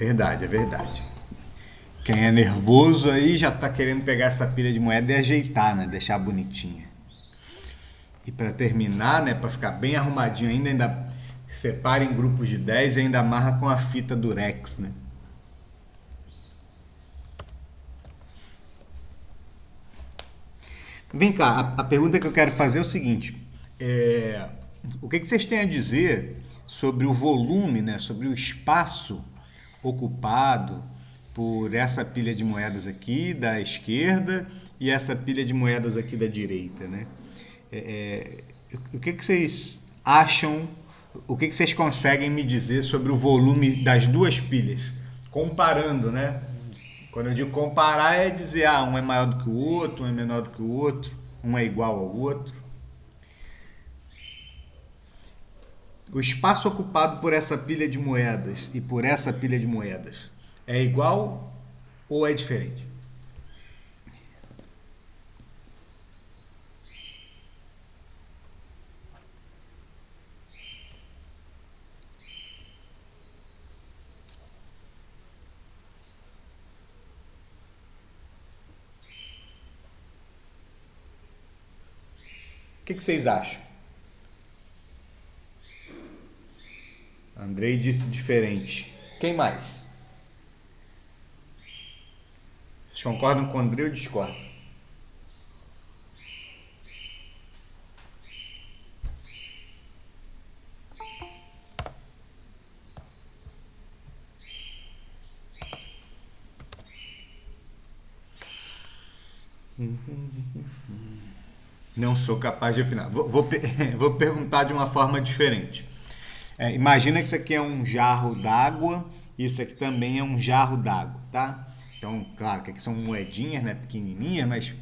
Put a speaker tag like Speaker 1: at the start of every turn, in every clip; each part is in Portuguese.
Speaker 1: Verdade, é verdade. Quem é nervoso aí já tá querendo pegar essa pilha de moeda e ajeitar, né? Deixar bonitinha. E para terminar, né, para ficar bem arrumadinho ainda separa em grupos de 10 e ainda amarra com a fita durex, né? Vem cá, a pergunta que eu quero fazer é o seguinte: o que vocês têm a dizer sobre o volume, né, sobre o espaço ocupado por essa pilha de moedas aqui da esquerda e essa pilha de moedas aqui da direita, né? O que vocês acham? O que vocês conseguem me dizer sobre o volume das duas pilhas, comparando, né? Quando eu digo comparar é dizer, um é maior do que o outro, um é menor do que o outro, um é igual ao outro. O espaço ocupado por essa pilha de moedas e por essa pilha de moedas é igual ou é diferente? O que vocês acham? Andrei disse diferente. Quem mais? Vocês concordam com o Andrei ou discordam? Não sou capaz de opinar. Vou perguntar de uma forma diferente. Imagina que isso aqui é um jarro d'água e isso aqui também é um jarro d'água, tá? Então, claro que aqui são moedinhas, né, pequenininhas, mas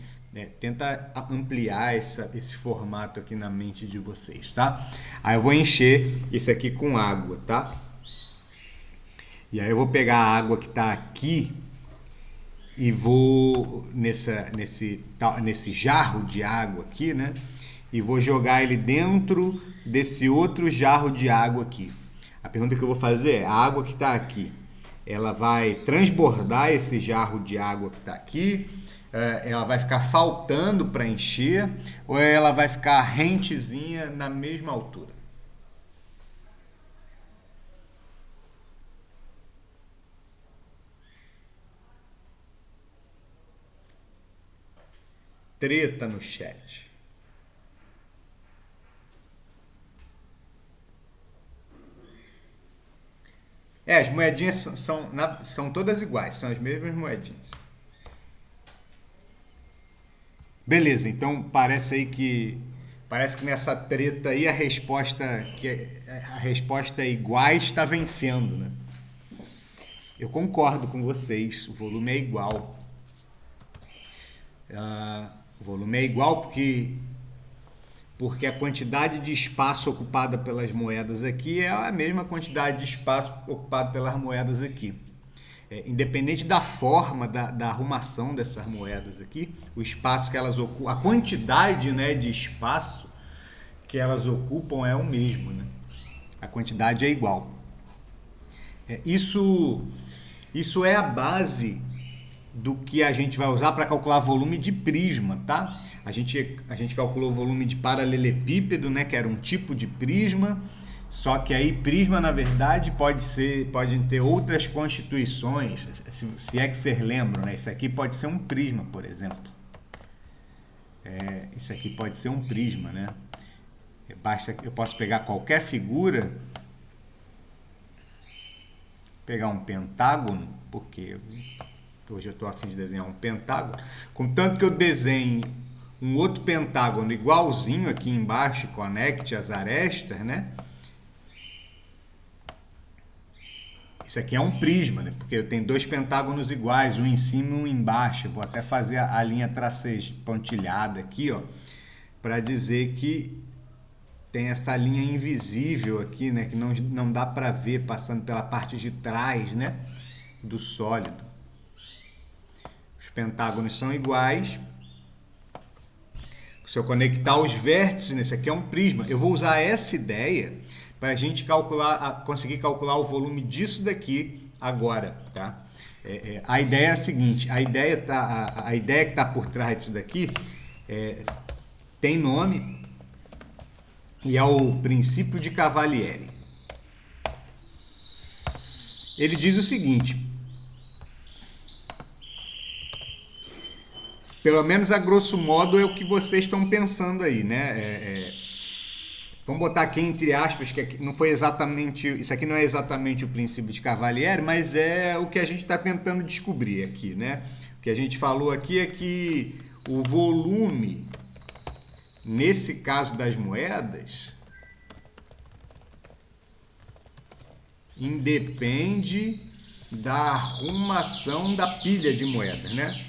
Speaker 1: tenta ampliar esse formato aqui na mente de vocês, tá? Aí eu vou encher isso aqui com água, tá? E aí eu vou pegar a água que está aqui e vou nesse jarro de água aqui, né? E vou jogar ele dentro desse outro jarro de água aqui. A pergunta que eu vou fazer é: a água que está aqui, ela vai transbordar esse jarro de água que está aqui? Ela vai ficar faltando para encher? Ou ela vai ficar rentezinha na mesma altura? Treta no chat. As moedinhas são todas iguais, são as mesmas moedinhas. Beleza, então parece que nessa treta aí a resposta iguais está vencendo, né? Eu concordo com vocês, o volume é igual. O volume é igual porque a quantidade de espaço ocupada pelas moedas aqui é a mesma quantidade de espaço ocupado pelas moedas aqui. Independente da forma da arrumação dessas moedas aqui, o espaço que elas ocupam, a quantidade, né, de espaço que elas ocupam é o mesmo, né? A quantidade é igual. Isso é a base do que a gente vai usar para calcular volume de prisma, tá? A gente calculou o volume de paralelepípedo, né, que era um tipo de prisma, só que aí prisma, na verdade, pode ter outras constituições, se é que vocês lembram, né? Isso aqui pode ser um prisma, por exemplo. Isso aqui pode ser um prisma, né? Eu posso pegar qualquer figura, pegar um pentágono, porque hoje eu estou a fim de desenhar um pentágono, contanto que eu desenhe um outro pentágono igualzinho aqui embaixo, conecte as arestas, né? Isso aqui é um prisma, né? Porque eu tenho dois pentágonos iguais, um em cima e um embaixo. Eu vou até fazer a linha pontilhada aqui, ó, para dizer que tem essa linha invisível aqui, né? Que não dá para ver passando pela parte de trás, né? Do sólido. Os pentágonos são iguais. Se eu conectar os vértices, nesse aqui é um prisma. Eu vou usar essa ideia para a gente conseguir calcular o volume disso daqui agora, tá? A ideia é a seguinte, a ideia que está por trás disso daqui tem nome e é o princípio de Cavalieri. Ele diz o seguinte, pelo menos a grosso modo é o que vocês estão pensando aí, né? Vamos botar aqui entre aspas, que não foi exatamente, isso aqui não é exatamente o princípio de Cavalieri, mas é o que a gente está tentando descobrir aqui, né? O que a gente falou aqui é que o volume, nesse caso das moedas, independe da arrumação da pilha de moedas, né?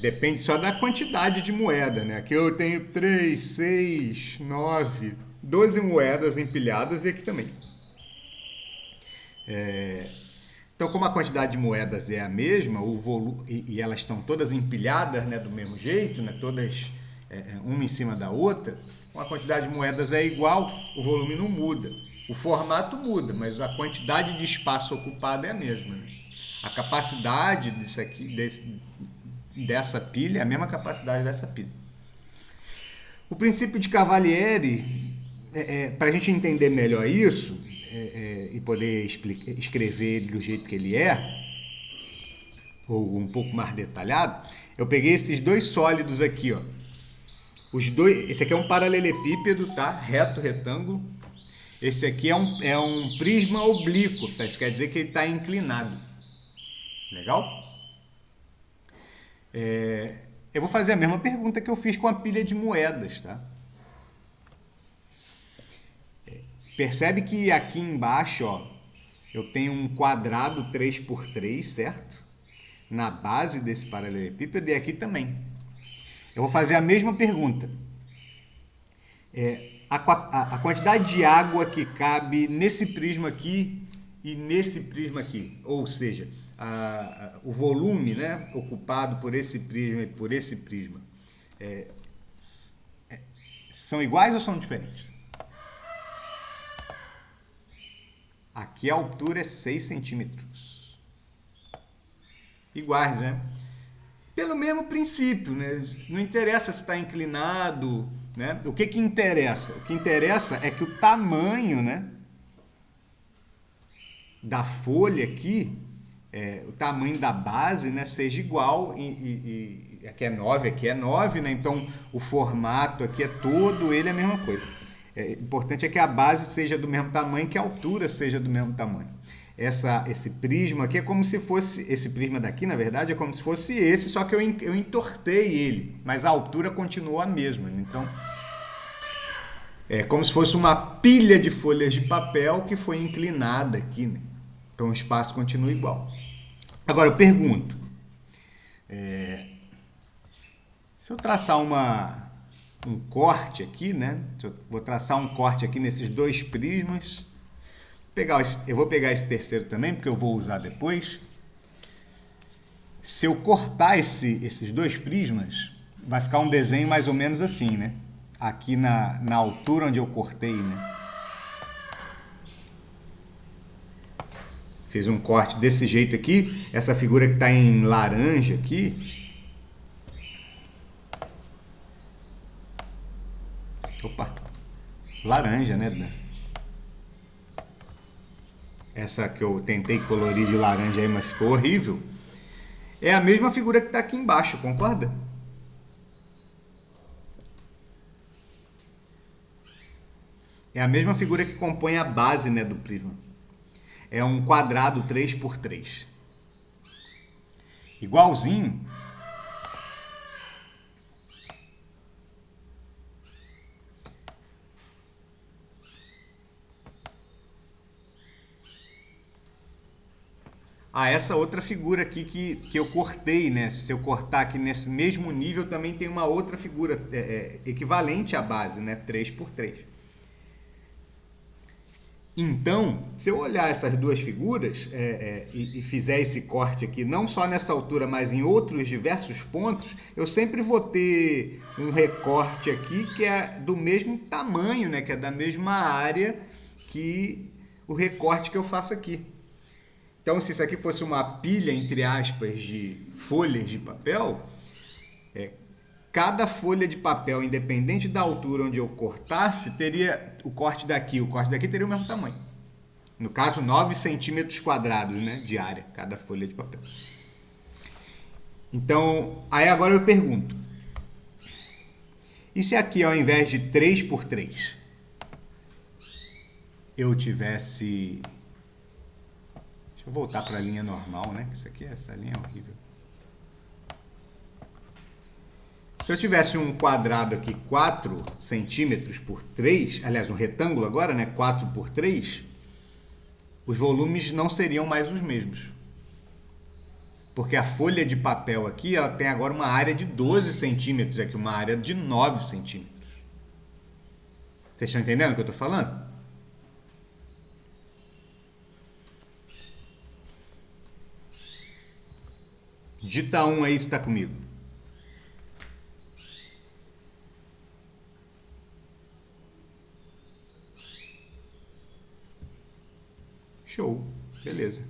Speaker 1: Depende só da quantidade de moeda, né? Aqui eu tenho 3, 6, 9, 12 moedas empilhadas e aqui também. Então, como a quantidade de moedas é a mesma, o volume, e elas estão todas empilhadas, né, do mesmo jeito, né, todas uma em cima da outra, a quantidade de moedas é igual, o volume não muda. O formato muda, mas a quantidade de espaço ocupado é a mesma, né? A capacidade disso aqui, dessa pilha é a mesma capacidade dessa pilha. O princípio de Cavalieri, para a gente entender melhor isso e poder escrever ele do jeito que ele ou um pouco mais detalhado, eu peguei esses dois sólidos aqui, ó. Esse aqui é um paralelepípedo, tá? Reto, retângulo. Esse aqui é um prisma oblíquo, tá? Isso quer dizer que ele está inclinado. Legal? Eu vou fazer a mesma pergunta que eu fiz com a pilha de moedas, tá? Percebe que aqui embaixo, ó, eu tenho um quadrado 3x3, certo? Na base desse paralelepípedo e aqui também. Eu vou fazer a mesma pergunta. A quantidade de água que cabe nesse prisma aqui e nesse prisma aqui, ou seja, o volume, né, ocupado por esse prisma e por esse prisma, são iguais ou são diferentes? Aqui a altura é 6 centímetros. Iguais, né? Pelo mesmo princípio, né? Não interessa se está inclinado, né? O que interessa? O que interessa é que o tamanho, né, da folha aqui, o tamanho da base, né, seja igual, e aqui é 9, né? Então o formato aqui é todo ele é a mesma coisa. O importante é que a base seja do mesmo tamanho, que a altura seja do mesmo tamanho. Esse prisma aqui é como se fosse, esse prisma daqui, na verdade, é como se fosse esse, só que eu entortei ele, mas a altura continua a mesma. Então, é como se fosse uma pilha de folhas de papel que foi inclinada aqui, né? Então o espaço continua igual. Agora eu pergunto, se eu traçar um corte aqui, né? Vou traçar um corte aqui nesses dois prismas. Eu vou pegar esse terceiro também, porque eu vou usar depois. Se eu cortar esses dois prismas, vai ficar um desenho mais ou menos assim, né? Aqui na altura onde eu cortei, né? Fiz um corte desse jeito aqui. Essa figura que está em laranja aqui. Opa! Laranja, né? Essa que eu tentei colorir de laranja aí, mas ficou horrível. É a mesma figura que está aqui embaixo, concorda? É a mesma figura que compõe a base, né, do prisma. É um quadrado 3x3. Igualzinho. Essa outra figura aqui que eu cortei, né? Se eu cortar aqui nesse mesmo nível, também tem uma outra figura equivalente à base, né? 3x3. Então, se eu olhar essas duas figuras e fizer esse corte aqui, não só nessa altura, mas em outros diversos pontos, eu sempre vou ter um recorte aqui que é do mesmo tamanho, né? Que é da mesma área que o recorte que eu faço aqui. Então, se isso aqui fosse uma pilha, entre aspas, de folhas de papel, cada folha de papel, independente da altura onde eu cortasse, teria o corte daqui teria o mesmo tamanho. No caso, 9 centímetros quadrados, né, de área, cada folha de papel. Então, aí agora eu pergunto, e se aqui ao invés de 3 por 3, eu tivesse... Deixa eu voltar para a linha normal, né, que isso aqui, essa linha é horrível. Se eu tivesse um quadrado aqui 4 centímetros por 3, aliás, um retângulo agora, né, 4 por 3, os volumes não seriam mais os mesmos. Porque a folha de papel aqui, ela tem agora uma área de 12 centímetros, aqui uma área de 9 centímetros. Vocês estão entendendo o que eu estou falando? Digita um aí se está comigo. Show, beleza.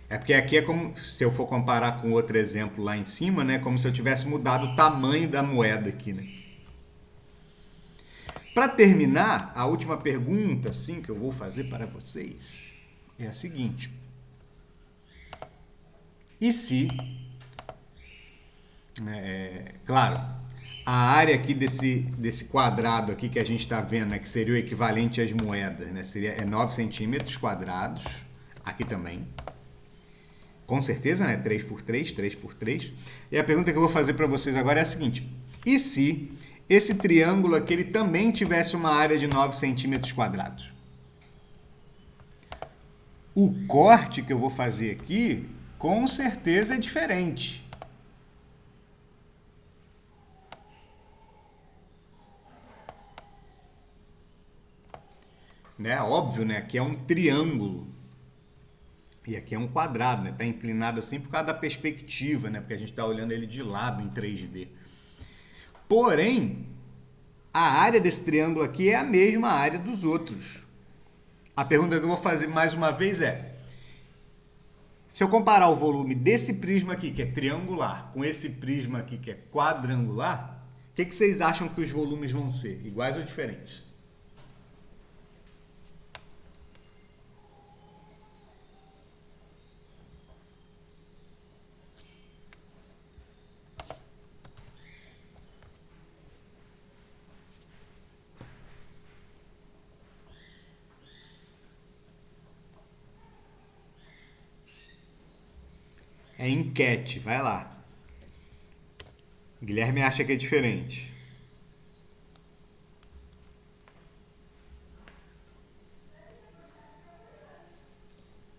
Speaker 1: É porque aqui é como, se eu for comparar com outro exemplo lá em cima, né, como se eu tivesse mudado o tamanho da moeda aqui, né? Para terminar, a última pergunta, sim, que eu vou fazer para vocês é a seguinte: e se, claro, a área aqui desse quadrado aqui que a gente está vendo, né, que seria o equivalente às moedas, né, seria 9 centímetros quadrados, aqui também. Com certeza, né? 3 por 3, 3 por 3. E a pergunta que eu vou fazer para vocês agora é a seguinte: e se esse triângulo aqui ele também tivesse uma área de 9 centímetros quadrados? O corte que eu vou fazer aqui, com certeza é diferente. Né? Óbvio, né? Aqui é um triângulo. E aqui é um quadrado, né? Está inclinado assim por causa da perspectiva, né? Porque a gente está olhando ele de lado em 3D. Porém, a área desse triângulo aqui é a mesma área dos outros. A pergunta que eu vou fazer mais uma vez é: se eu comparar o volume desse prisma aqui, que é triangular, com esse prisma aqui, que é quadrangular, o que vocês acham que os volumes vão ser? Iguais ou diferentes? É enquete, vai lá. Guilherme acha que é diferente.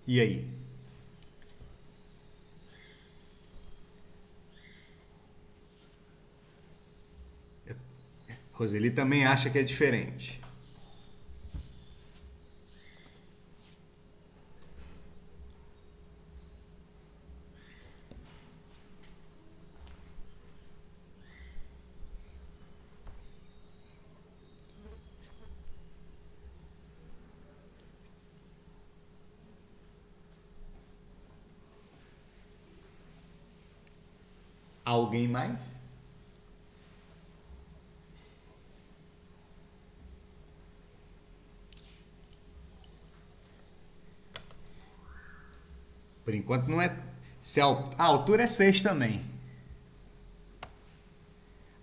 Speaker 1: E aí? Roseli também acha que é diferente. Alguém mais? Por enquanto não é. Se a altura é 6 também.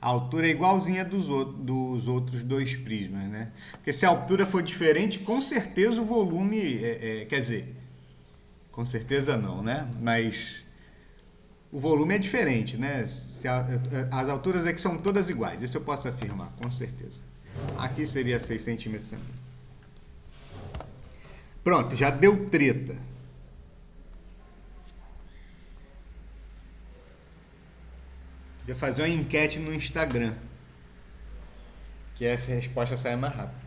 Speaker 1: A altura é igualzinha dos outros dois prismas, né? Porque se a altura for diferente, com certeza o volume. Quer dizer, com certeza não, né? Mas o volume é diferente, né? As alturas aqui são todas iguais, isso eu posso afirmar, com certeza. Aqui seria 6 centímetros também. Pronto, já deu treta. Podia fazer uma enquete no Instagram, que essa resposta sai mais rápido.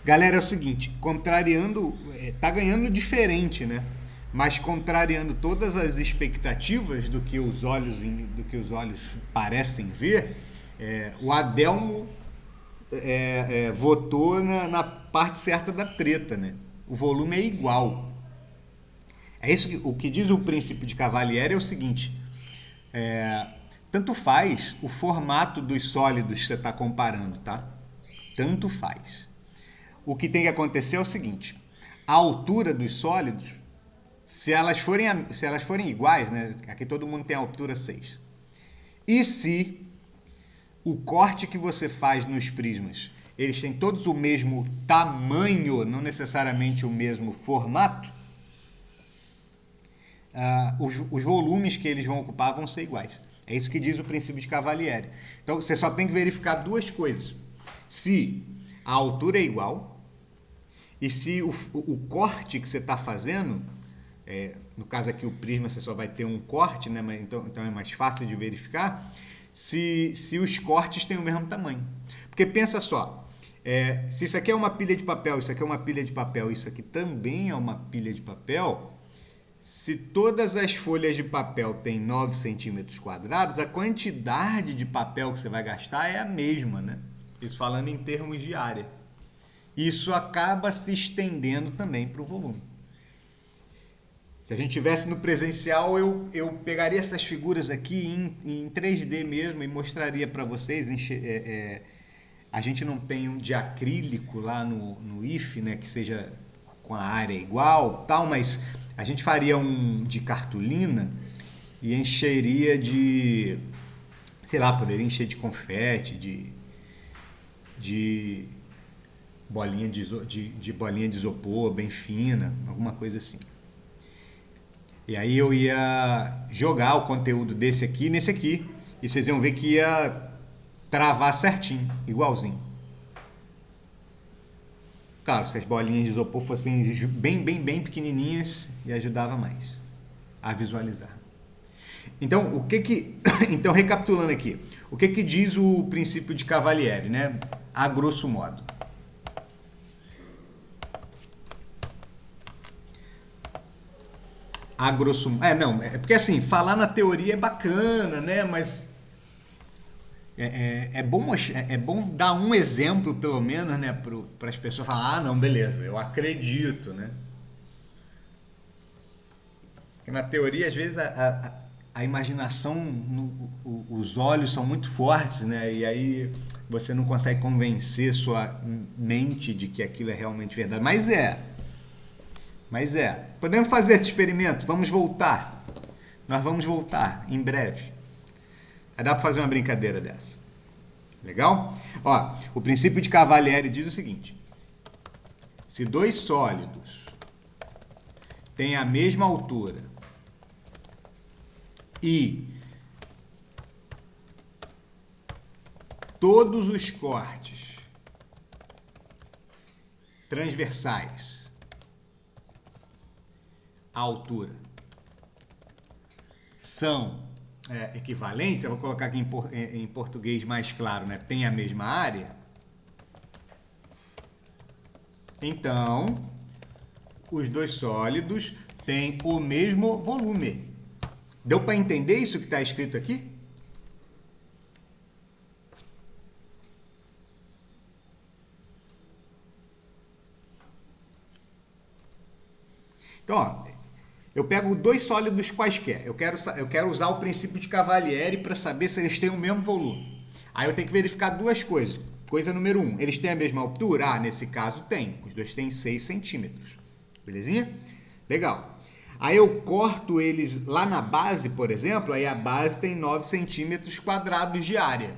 Speaker 1: Galera, é o seguinte, contrariando, tá ganhando diferente, né? Mas contrariando todas as expectativas do que os olhos parecem ver, o Adelmo votou na parte certa da treta, né? O volume é igual. É isso o que diz o princípio de Cavalieri é o seguinte: tanto faz o formato dos sólidos que você está comparando, tá? Tanto faz. O que tem que acontecer é o seguinte: a altura dos sólidos, se elas forem iguais, né? Aqui todo mundo tem a altura 6. E se o corte que você faz nos prismas, eles têm todos o mesmo tamanho, não necessariamente o mesmo formato, os volumes que eles vão ocupar vão ser iguais. É isso que diz o princípio de Cavalieri. Então você só tem que verificar duas coisas: se a altura é igual e se o corte que você está fazendo, no caso aqui o prisma você só vai ter um corte, né? Então é mais fácil de verificar, se os cortes têm o mesmo tamanho. Porque pensa só, se isso aqui é uma pilha de papel, isso aqui é uma pilha de papel, isso aqui também é uma pilha de papel, se todas as folhas de papel têm 9 centímetros quadrados, a quantidade de papel que você vai gastar é a mesma, né? Isso falando em termos de área. Isso acaba se estendendo também para o volume. Se a gente tivesse no presencial, eu pegaria essas figuras aqui em 3D mesmo e mostraria para vocês. A gente não tem um de acrílico lá no IF, né, que seja com a área igual, tal, mas a gente faria um de cartolina e encheria de, sei lá, poderia encher de confete, de bolinha de bolinha de isopor bem fina, alguma coisa assim. E aí eu ia jogar o conteúdo desse aqui nesse aqui, e vocês iam ver que ia travar certinho, igualzinho. Claro, se as bolinhas de isopor fossem bem pequenininhas, ia ajudava mais a visualizar. Então, então recapitulando aqui, o que diz o princípio de Cavalieri, né? A grosso modo. Porque assim, falar na teoria é bacana, né? Mas é bom dar um exemplo, pelo menos, né? Para as pessoas falarem, não, beleza, eu acredito, né? Porque na teoria, às vezes, a imaginação, os olhos são muito fortes, né? E aí você não consegue convencer sua mente de que aquilo é realmente verdade. Mas podemos fazer esse experimento, vamos voltar. Nós vamos voltar em breve. Dá para fazer uma brincadeira dessa. Legal? Ó, o princípio de Cavalieri diz o seguinte: se dois sólidos têm a mesma altura e todos os cortes transversais à altura são equivalentes, eu vou colocar aqui em português mais claro, né? Tem a mesma área. Então, os dois sólidos têm o mesmo volume. Deu para entender isso que está escrito aqui? Então, ó, eu pego dois sólidos quaisquer. Eu quero usar o princípio de Cavalieri para saber se eles têm o mesmo volume. Aí eu tenho que verificar duas coisas. Coisa número 1, eles têm a mesma altura? Ah, nesse caso tem. Os dois têm 6 centímetros. Belezinha? Legal. Aí eu corto eles lá na base, por exemplo, aí a base tem 9 centímetros quadrados de área.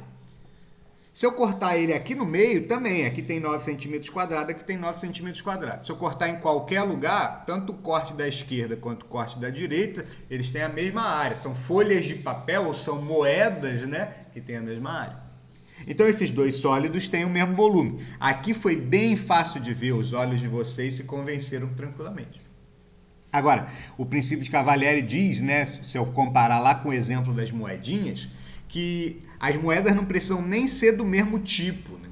Speaker 1: Se eu cortar ele aqui no meio, também, aqui tem 9 centímetros quadrados, aqui tem 9 centímetros quadrados. Se eu cortar em qualquer lugar, tanto o corte da esquerda quanto o corte da direita, eles têm a mesma área. São folhas de papel ou são moedas, né, que têm a mesma área. Então esses dois sólidos têm o mesmo volume. Aqui foi bem fácil de ver, os olhos de vocês se convenceram tranquilamente. Agora, o princípio de Cavalieri diz, né, se eu comparar lá com o exemplo das moedinhas, que as moedas não precisam nem ser do mesmo tipo, né?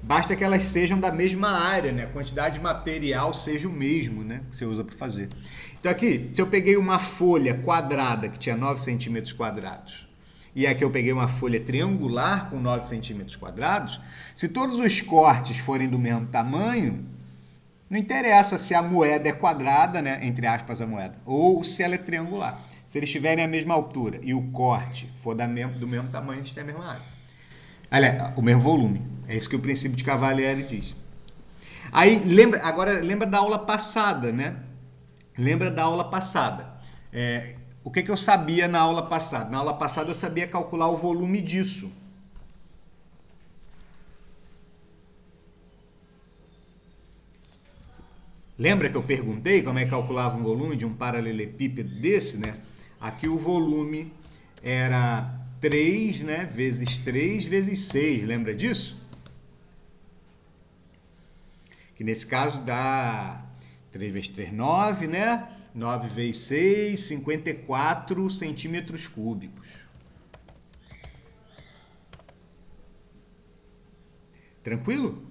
Speaker 1: Basta que elas sejam da mesma área, né? A quantidade de material seja o mesmo, né? Que você usa para fazer. Então aqui, se eu peguei uma folha quadrada que tinha 9 centímetros quadrados, e aqui eu peguei uma folha triangular com 9 centímetros quadrados, se todos os cortes forem do mesmo tamanho, não interessa se a moeda é quadrada, né? Entre aspas a moeda, ou se ela é triangular. Se eles tiverem a mesma altura e o corte for do mesmo tamanho, eles têm a mesma área. Aliás, o mesmo volume. É isso que o princípio de Cavalieri diz. Aí, lembra da aula passada, né? Lembra da aula passada. O que eu sabia na aula passada? Na aula passada eu sabia calcular o volume disso. Lembra que eu perguntei como é que calculava um volume de um paralelepípedo desse, né? Aqui o volume era 3, né, vezes 3 vezes 6, lembra disso? Que nesse caso dá 3 vezes 3, 9, né? 9 vezes 6, 54 centímetros cúbicos. Tranquilo?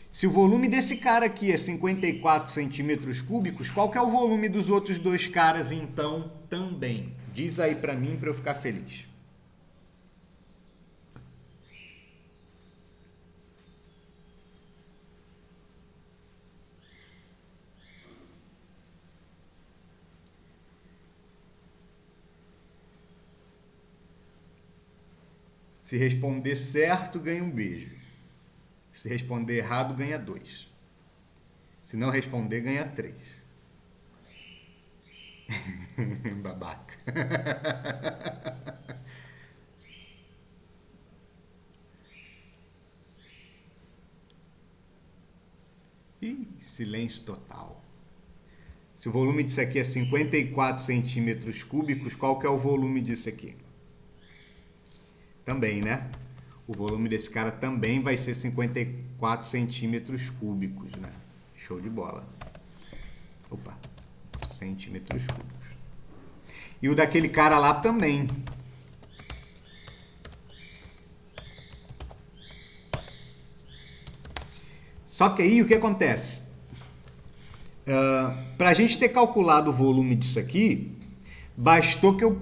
Speaker 1: Se o volume desse cara aqui é 54 centímetros cúbicos, qual que é o volume dos outros dois caras, então, também? Diz aí para mim, para eu ficar feliz. Se responder certo, ganha um beijo. Se responder errado, ganha 2. Se não responder, ganha 3. Babaca. Ih, silêncio total. Se o volume disso aqui é 54 centímetros cúbicos, qual que é o volume disso aqui? Também, né? O volume desse cara também vai ser 54 centímetros cúbicos, né? Show de bola. Opa, centímetros cúbicos. E o daquele cara lá também. Só que aí o que acontece? Para a gente ter calculado o volume disso aqui, bastou que eu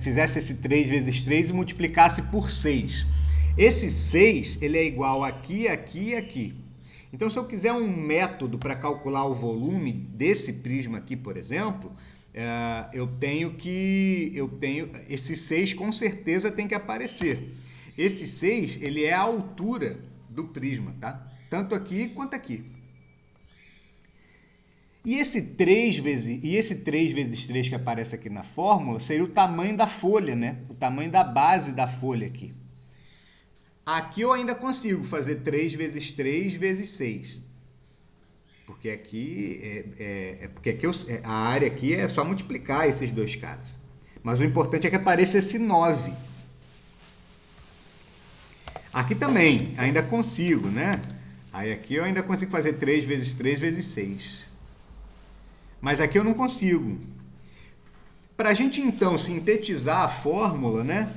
Speaker 1: fizesse esse 3 vezes 3 e multiplicasse por 6. Esse 6 ele é igual aqui, aqui e aqui. Então, se eu quiser um método para calcular o volume desse prisma aqui, por exemplo, esse 6 com certeza tem que aparecer. Esse 6 ele é a altura do prisma, tá? Tanto aqui quanto aqui. E esse 3 vezes 3 que aparece aqui na fórmula seria o tamanho da folha, né? O tamanho da base da folha aqui. Aqui eu ainda consigo fazer 3 vezes 3 vezes 6. Porque aqui, a área aqui é só multiplicar esses dois caras. Mas o importante é que apareça esse 9. Aqui também, ainda consigo, né? Aí aqui eu ainda consigo fazer 3 vezes 3 vezes 6. Mas aqui eu não consigo. Para a gente, então, sintetizar a fórmula, né?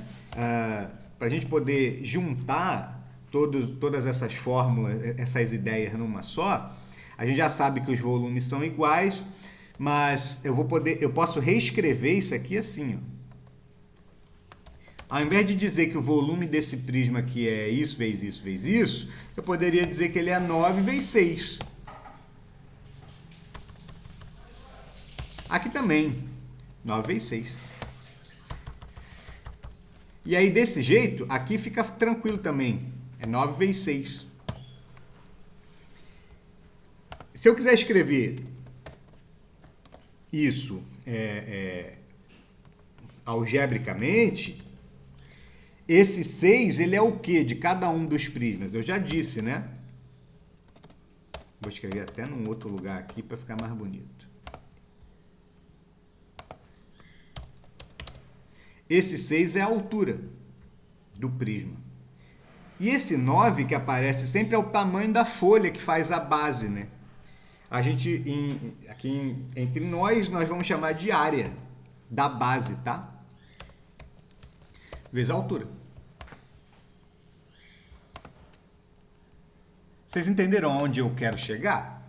Speaker 1: Para a gente poder juntar todas essas fórmulas, essas ideias numa só, a gente já sabe que os volumes são iguais, mas eu posso reescrever isso aqui assim, ó. Ao invés de dizer que o volume desse prisma aqui é isso, vezes isso, vezes isso, eu poderia dizer que ele é 9 vezes 6. Aqui também, 9 vezes 6. E aí, desse jeito, aqui fica tranquilo também. É 9 vezes 6. Se eu quiser escrever isso algebricamente, esse 6, ele é o quê de cada um dos prismas? Eu já disse, né? Vou escrever até num outro lugar aqui para ficar mais bonito. Esse 6 é a altura do prisma. E esse 9 que aparece sempre é o tamanho da folha que faz a base, né? A gente, entre nós vamos chamar de área da base, tá? Vezes a altura. Vocês entenderam onde eu quero chegar?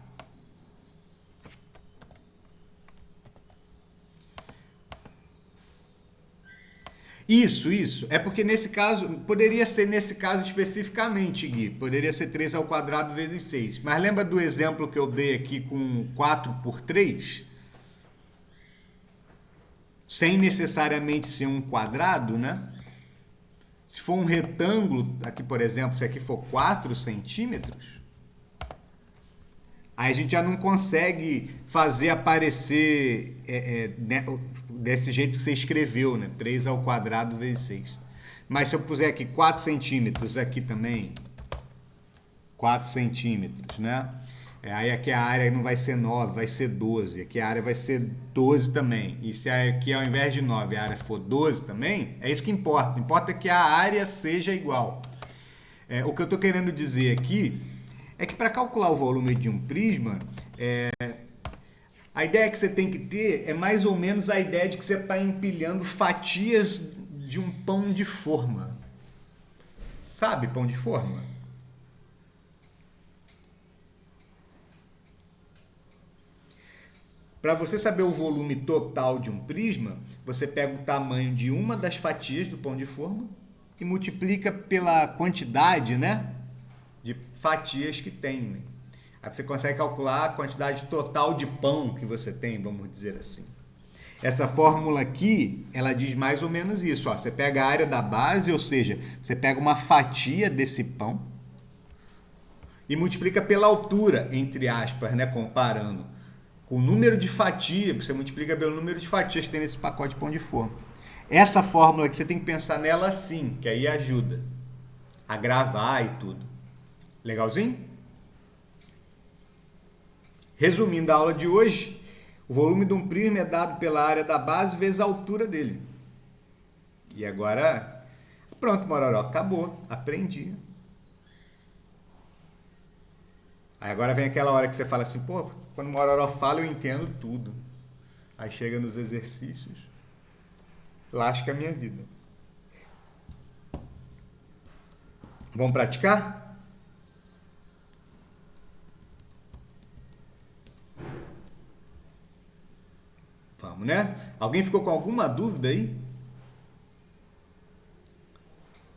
Speaker 1: Isso. É porque nesse caso, poderia ser nesse caso especificamente, Gui. Poderia ser 3 ao quadrado vezes 6. Mas lembra do exemplo que eu dei aqui com 4 por 3? Sem necessariamente ser um quadrado, né? Se for um retângulo, aqui por exemplo, se aqui for 4 centímetros, aí a gente já não consegue fazer aparecer né, desse jeito que você escreveu, né? 3 ao quadrado vezes 6. Mas se eu puser aqui 4 centímetros, aqui também 4 centímetros, né? Aí aqui a área não vai ser 9, vai ser 12. Aqui a área vai ser 12 também. E se aqui ao invés de 9 a área for 12 também, é isso que importa. Importa que a área seja igual. O que eu estou querendo dizer aqui é que para calcular o volume de um prisma, a ideia que você tem que ter é mais ou menos a ideia de que você está empilhando fatias de um pão de forma. Sabe pão de forma? Para você saber o volume total de um prisma, você pega o tamanho de uma das fatias do pão de forma e multiplica pela quantidade, né, de fatias que tem. Né? Aí você consegue calcular a quantidade total de pão que você tem, vamos dizer assim. Essa fórmula aqui, ela diz mais ou menos isso. Ó. Você pega a área da base, ou seja, você pega uma fatia desse pão e multiplica pela altura, entre aspas, né, comparando. Com o número de fatias, você multiplica pelo número de fatias que tem nesse pacote de pão de forma. Essa fórmula que você tem que pensar nela assim, que aí ajuda a gravar e tudo. Legalzinho? Resumindo a aula de hoje, o volume de um prisma é dado pela área da base vezes a altura dele. E agora, pronto, Mororó, acabou, aprendi. Aí agora vem aquela hora que você fala assim, pô, quando o Mororó fala eu entendo tudo. Aí chega nos exercícios, lasca a minha vida. Vamos praticar? Vamos, né? Alguém ficou com alguma dúvida aí?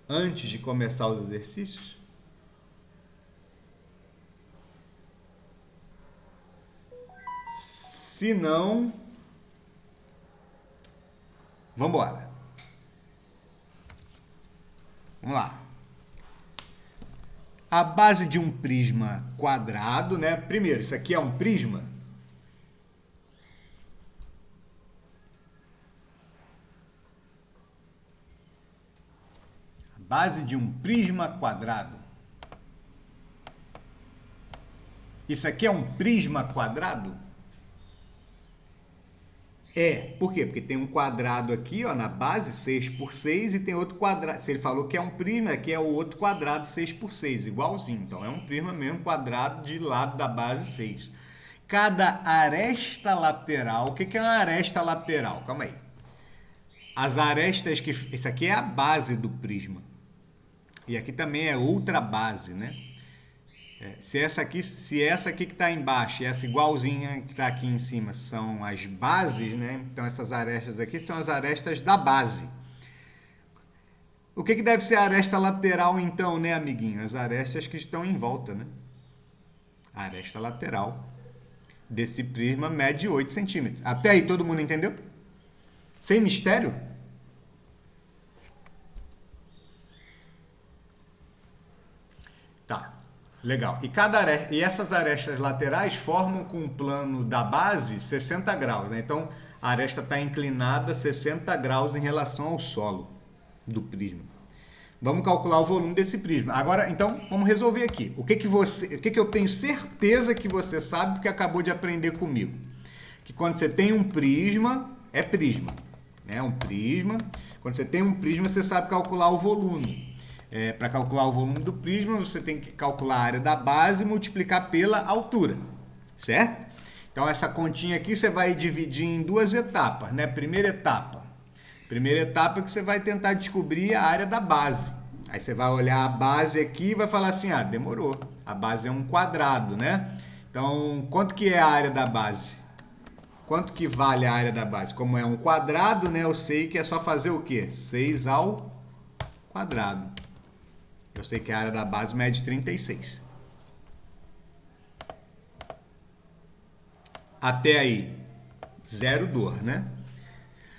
Speaker 1: Antes de começar os exercícios? Se não, vamos embora. Vamos lá. A base de um prisma quadrado, né? Primeiro, isso aqui é um prisma. A base de um prisma quadrado. Isso aqui é um prisma quadrado? Por quê? Porque tem um quadrado aqui, ó, na base, 6 por 6, e tem outro quadrado. Se ele falou que é um prisma, aqui é o outro quadrado, 6 por 6, igualzinho. Então, é um prisma mesmo, quadrado de lado da base 6. Cada aresta lateral, o que é uma aresta lateral? Calma aí. As arestas que... Esse aqui é a base do prisma. E aqui também é outra base, né? Se essa aqui que está embaixo e essa igualzinha que está aqui em cima são as bases, né? Então essas arestas aqui são as arestas da base. O que deve ser a aresta lateral então, né, amiguinho? As arestas que estão em volta, né? A aresta lateral desse prisma mede 8 centímetros. Até aí todo mundo entendeu? Sem mistério? Tá. Legal. E essas arestas laterais formam com o plano da base 60 graus, né? Então, a aresta está inclinada 60 graus em relação ao solo do prisma. Vamos calcular o volume desse prisma. Agora, então, vamos resolver aqui. O que eu tenho certeza que você sabe porque acabou de aprender comigo? Que quando você tem um prisma, é prisma, né? Um prisma. Quando você tem um prisma, você sabe calcular o volume. Para calcular o volume do prisma, você tem que calcular a área da base e multiplicar pela altura, certo? Então, essa continha aqui você vai dividir em duas etapas, né? Primeira etapa é que você vai tentar descobrir a área da base. Aí você vai olhar a base aqui e vai falar assim, ah, demorou. A base é um quadrado, né? Então, quanto que é a área da base? Quanto que vale a área da base? Como é um quadrado, né? Eu sei que é só fazer o quê? 6 ao quadrado. Eu sei que a área da base mede 36. Até aí, zero dor, né?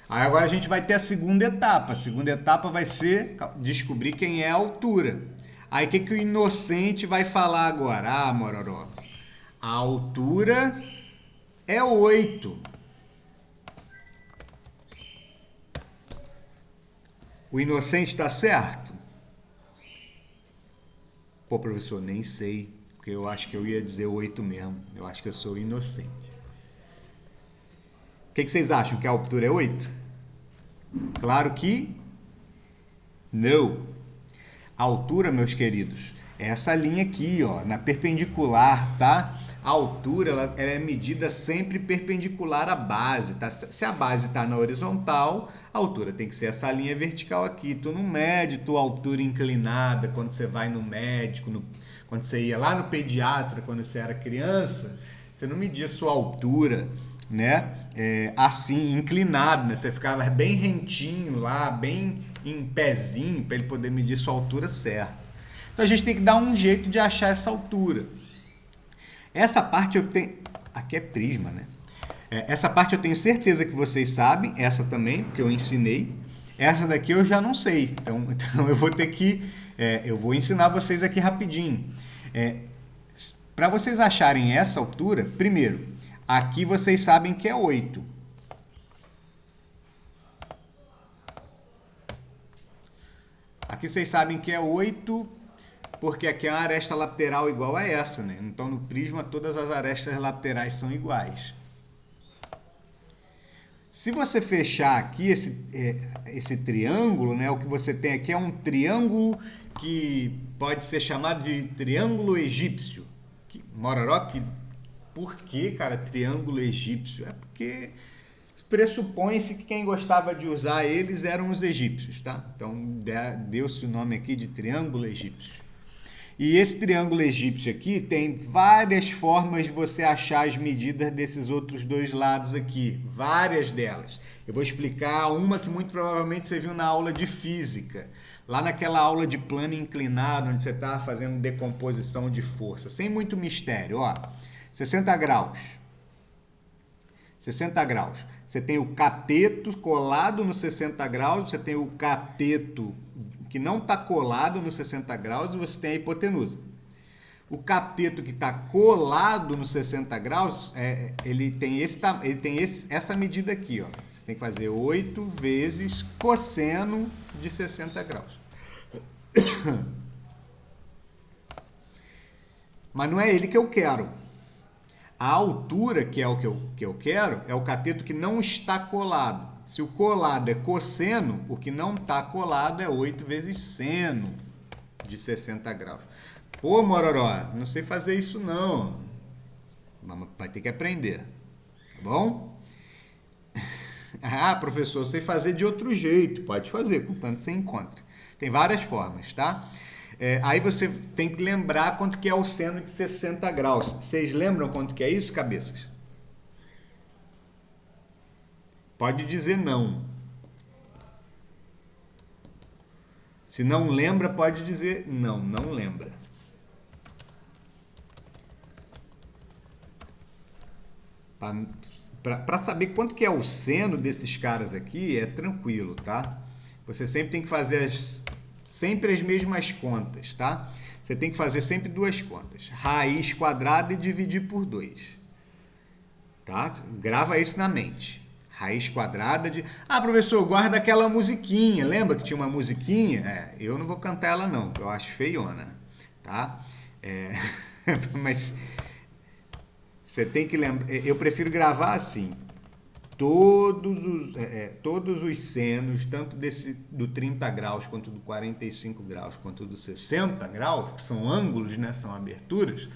Speaker 1: Aí agora a gente vai ter a segunda etapa. A segunda etapa vai ser descobrir quem é a altura. Aí o que o inocente vai falar agora? Ah, Mororó, a altura é 8. O inocente está certo? Pô, professor, nem sei. Porque eu acho que eu ia dizer 8 mesmo. Eu acho que eu sou inocente. O que vocês acham? Que a altura é 8? Claro que não. A altura, meus queridos, é essa linha aqui, ó, na perpendicular, tá? A altura ela é medida sempre perpendicular à base, tá? Se a base está na horizontal, a altura tem que ser essa linha vertical aqui. Tu não mede tua altura inclinada quando você vai no médico, quando você ia lá no pediatra, quando você era criança, você não media sua altura, né? Assim, inclinado, né? Você ficava bem rentinho lá, bem em pezinho, para ele poder medir sua altura certa. Então a gente tem que dar um jeito de achar essa altura. Essa parte eu tenho... Aqui é prisma, né? Essa parte eu tenho certeza que vocês sabem, essa também, porque eu ensinei. Essa daqui eu já não sei, então eu vou ter que... eu vou ensinar vocês aqui rapidinho. Para vocês acharem essa altura, primeiro, aqui vocês sabem que é 8. Aqui vocês sabem que é 8, porque aqui é uma aresta lateral igual a essa, né? Então, no prisma, todas as arestas laterais são iguais. Se você fechar aqui esse triângulo, né? O que você tem aqui é um triângulo que pode ser chamado de triângulo egípcio. Mororó, por que, cara, triângulo egípcio? É porque pressupõe-se que quem gostava de usar eles eram os egípcios, tá? Então, deu-se o nome aqui de triângulo egípcio. E esse triângulo egípcio aqui tem várias formas de você achar as medidas desses outros dois lados aqui. Várias delas. Eu vou explicar uma que muito provavelmente você viu na aula de física. Lá naquela aula de plano inclinado, onde você estava fazendo decomposição de força. Sem muito mistério, ó. 60 graus. 60 graus. Você tem o cateto colado no 60 graus, você tem o cateto que não está colado nos 60 graus e você tem a hipotenusa. O cateto que está colado nos 60 graus, ele tem essa medida aqui. Ó. Você tem que fazer 8 vezes cosseno de 60 graus. Mas não é ele que eu quero. A altura, que é o que eu quero, é o cateto que não está colado. Se o colado é cosseno, o que não está colado é 8 vezes seno de 60 graus. Pô, Mororó, não sei fazer isso não. Vai ter que aprender, tá bom? Ah, professor, eu sei fazer de outro jeito. Pode fazer, contanto que você encontre. Tem várias formas, tá? Aí você tem que lembrar quanto que é o seno de 60 graus. Vocês lembram quanto que é isso, cabeças? Pode dizer não. Se não lembra, pode dizer não, não lembra. Para saber quanto que é o seno desses caras aqui, é tranquilo, tá? Você sempre tem que fazer sempre as mesmas contas, tá? Você tem que fazer sempre duas contas. Raiz quadrada e dividir por 2. Tá? Grava isso na mente. Raiz quadrada de... Ah, professor, guarda aquela musiquinha. Lembra que tinha uma musiquinha? Eu não vou cantar ela não, porque eu acho feiona. Tá? Mas você tem que lembrar... Eu prefiro gravar assim. Todos os senos, tanto do 30 graus, quanto do 45 graus, quanto do 60 graus, que são ângulos, né? São aberturas,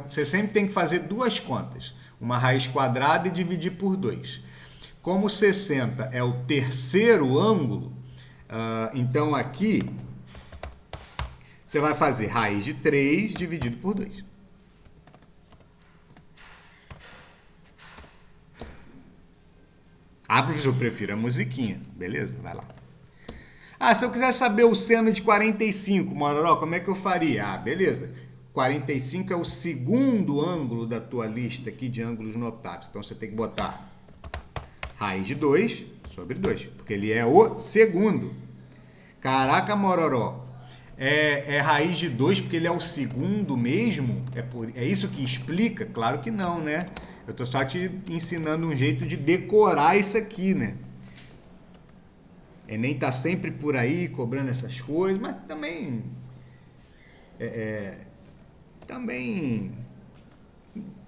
Speaker 1: você sempre tem que fazer duas contas. Uma raiz quadrada e dividir por 2. Como 60 é o terceiro ângulo, Então aqui você vai fazer raiz de 3 dividido por 2. Professor, eu prefiro a musiquinha. Beleza, vai lá. Se eu quiser saber o seno de 45, Mororó, como é que eu faria? Beleza. 45 é o segundo ângulo da tua lista aqui de ângulos notáveis. Então você tem que botar raiz de 2 sobre 2, porque ele é o segundo. Caraca, Mororó. É raiz de 2 porque ele é o segundo mesmo? É isso que explica? Claro que não, né? Eu tô só te ensinando um jeito de decorar isso aqui, né? Enem tá sempre por aí cobrando essas coisas, mas também... Também...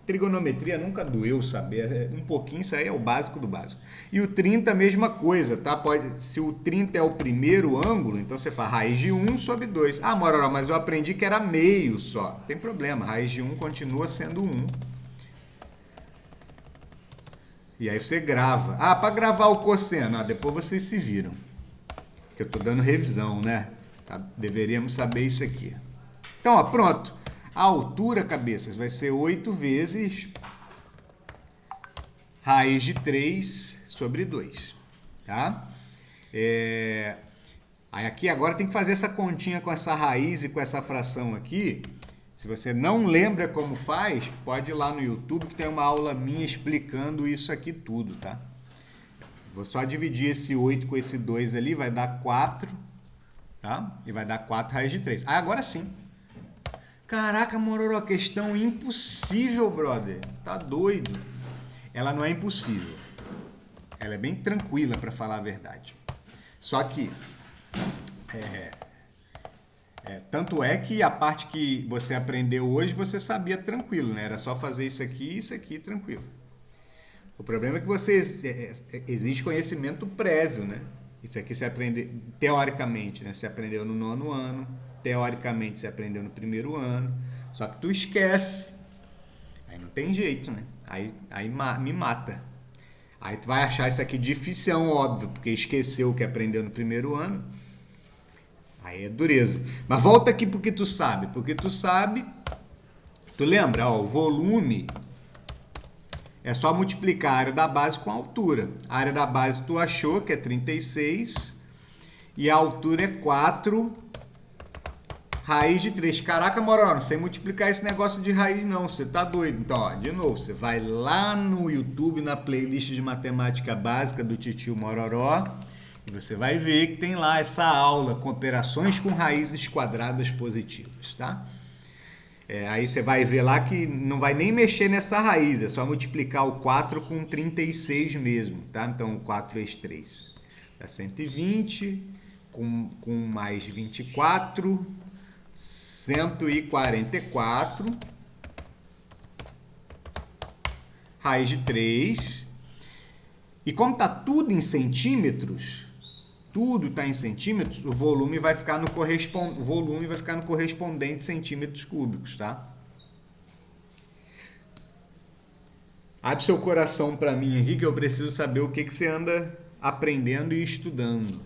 Speaker 1: Trigonometria nunca doeu saber. Um pouquinho, isso aí é o básico do básico. E o 30, a mesma coisa, tá? Se o 30 é o primeiro ângulo, então você faz raiz de 1 sobre 2. Mororó, mas eu aprendi que era meio só. Não tem problema, raiz de 1 continua sendo 1. E aí você grava. Para gravar o cosseno, depois vocês se viram. Que eu tô dando revisão, né? Deveríamos saber isso aqui. Então, pronto. A altura, cabeças, vai ser 8 vezes raiz de 3 sobre 2, tá? Aí aqui agora tem que fazer essa continha com essa raiz e com essa fração aqui. Se você não lembra como faz, pode ir lá no YouTube que tem uma aula minha explicando isso aqui tudo, tá? Vou só dividir esse 8 com esse 2 ali, vai dar 4, tá? E vai dar 4 raiz de 3. Agora sim. Caraca, Mororó, questão impossível, brother. Tá doido. Ela não é impossível. Ela é bem tranquila, para falar a verdade. Só que... tanto é que a parte que você aprendeu hoje, você sabia tranquilo, né? Era só fazer isso aqui e isso aqui tranquilo. O problema é que existe conhecimento prévio, né? Isso aqui você aprende teoricamente, né? Você aprendeu no 9º ano, teoricamente você aprendeu no 1º ano, só que tu esquece. Aí não tem jeito, né? Aí me mata. Aí tu vai achar isso aqui dificião, óbvio, porque esqueceu o que aprendeu no 1º ano. Aí é dureza. Mas volta aqui porque tu sabe. Porque tu sabe... Tu lembra? O volume é só multiplicar a área da base com a altura. A área da base tu achou que é 36 e a altura é 4 raiz de 3. Caraca, Mororó, não sei multiplicar esse negócio de raiz não. Você tá doido. Então, de novo, você vai lá no YouTube, na playlist de matemática básica do Titio Mororó... E você vai ver que tem lá essa aula com operações com raízes quadradas positivas, tá? Aí você vai ver lá que não vai nem mexer nessa raiz, é só multiplicar o 4 com 36 mesmo, tá? Então, 4 vezes 3 dá 120, com mais 24, 144, raiz de 3. E como está tudo em centímetros... Tudo está em centímetros, o volume vai ficar no correspondente centímetros cúbicos, tá? Abre seu coração para mim aqui que eu preciso saber o que você anda aprendendo e estudando.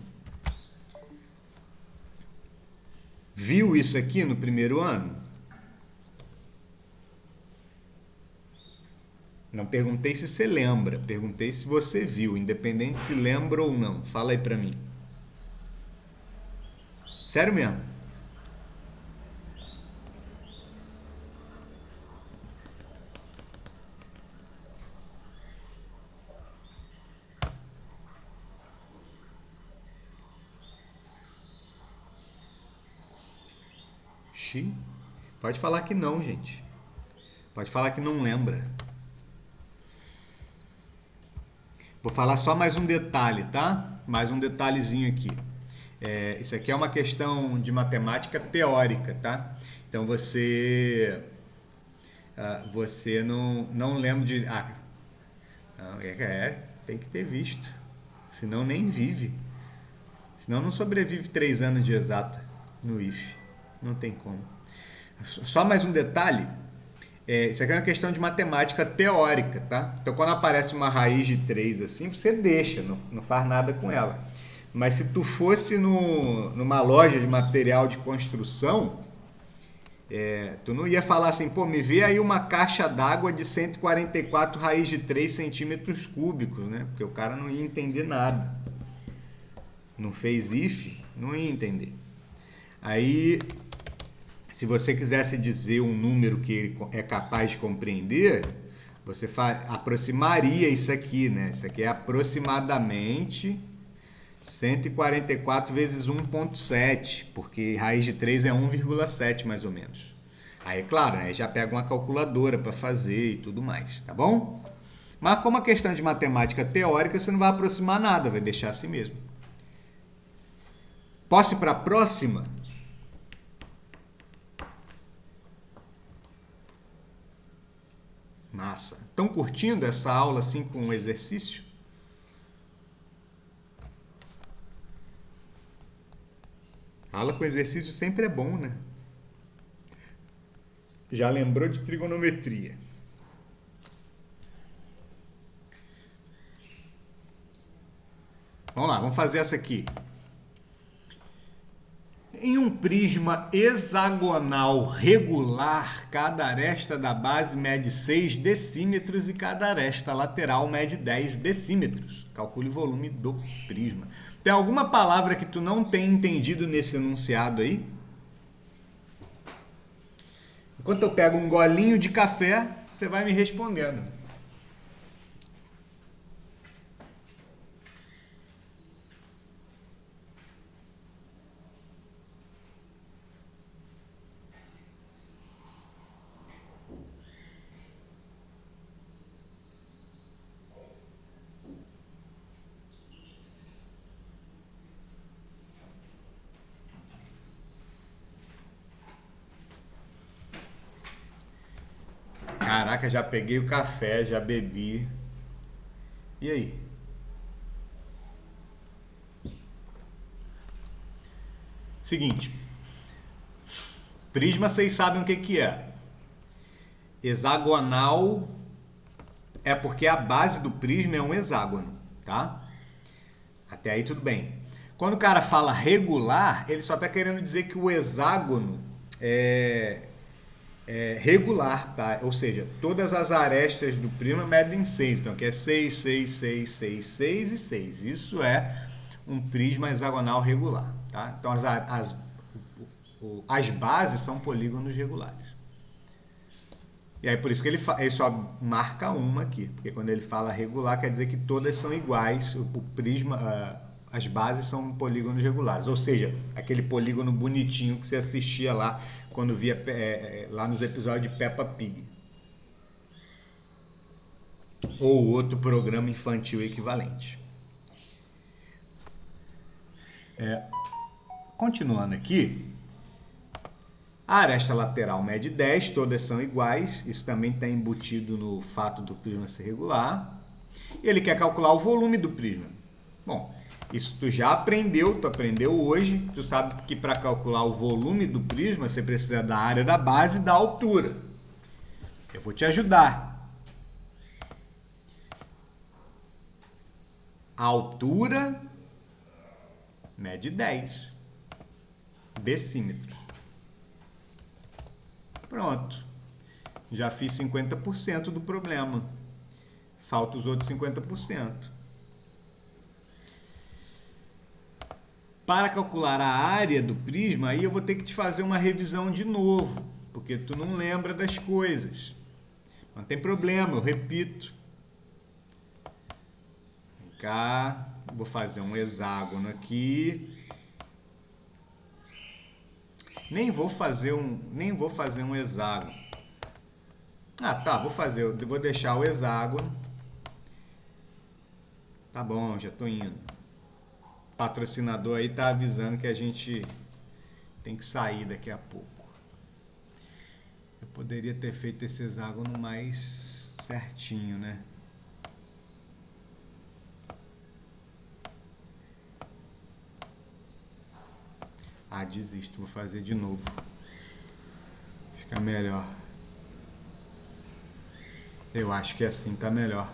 Speaker 1: Viu isso aqui no 1º ano? Não perguntei se você lembra, perguntei se você viu, independente se lembra ou não. Fala aí para mim. Sério mesmo? Pode falar que não, gente. Pode falar que não lembra. Vou falar só mais um detalhe, tá? Mais um detalhezinho aqui. Isso aqui é uma questão de matemática teórica, tá? Então você não lembra de... não, tem que ter visto. Senão nem vive. Senão não sobrevive 3 anos de exata no IFE. Não tem como. Só mais um detalhe. Isso aqui é uma questão de matemática teórica, tá? Então quando aparece uma raiz de 3 assim, você deixa, não faz nada com ela. Mas se tu fosse numa loja de material de construção, tu não ia falar assim, pô, me vê aí uma caixa d'água de 144 raiz de 3 centímetros cúbicos, né? Porque o cara não ia entender nada. Não fez if, não ia entender. Aí, se você quisesse dizer um número que ele é capaz de compreender, você aproximaria isso aqui, né? Isso aqui é aproximadamente 144 vezes 1,7, porque raiz de 3 é 1,7 mais ou menos. Aí, claro, né, já pega uma calculadora para fazer e tudo mais, tá bom? Mas como a questão de matemática teórica, você não vai aproximar nada, vai deixar assim mesmo. Posso ir para a próxima? Massa. Estão curtindo essa aula assim com um exercício? Aula com exercício sempre é bom, né? Já lembrou de trigonometria? Vamos lá, vamos fazer essa aqui. Em um prisma hexagonal regular, cada aresta da base mede 6 decímetros e cada aresta lateral mede 10 decímetros. Calcule o volume do prisma. Tem alguma palavra que tu não tem entendido nesse enunciado aí? Enquanto eu pego um golinho de café, você vai me respondendo. Caraca, já peguei o café, já bebi. E aí? Seguinte. Prisma, vocês sabem o que é. Hexagonal é porque a base do prisma é um hexágono, tá? Até aí tudo bem. Quando o cara fala regular, ele só está querendo dizer que o hexágono é regular, tá? Ou seja, todas as arestas do prisma medem 6. Então aqui é 6, 6, 6, 6, 6 e 6. Isso é um prisma hexagonal regular, tá? Então as bases são polígonos regulares. E aí por isso que ele só marca uma aqui, porque quando ele fala regular quer dizer que todas são iguais, o prisma, as bases são polígonos regulares, ou seja, aquele polígono bonitinho que você assistia lá quando via lá nos episódios de Peppa Pig. Ou outro programa infantil equivalente. Continuando aqui, a aresta lateral mede 10, todas são iguais, isso também está embutido no fato do prisma ser regular. E ele quer calcular o volume do prisma. Bom, isso tu já aprendeu, tu aprendeu hoje, tu sabe que para calcular o volume do prisma você precisa da área da base e da altura. Eu vou te ajudar. A altura mede 10 decímetros. Pronto. Já fiz 50% do problema. Falta os outros 50%. Para calcular a área do prisma, aí eu vou ter que te fazer uma revisão de novo, porque tu não lembra das coisas. Não tem problema, eu repito. Vem cá, vou fazer um hexágono aqui. Nem vou fazer um hexágono. Ah, tá, vou deixar o hexágono. Tá bom, já tô indo. O patrocinador aí tá avisando que a gente tem que sair daqui a pouco. Eu poderia ter feito esse hexágono mais certinho, né? Ah, desisto, vou fazer de novo. Fica melhor. Eu acho que assim tá melhor.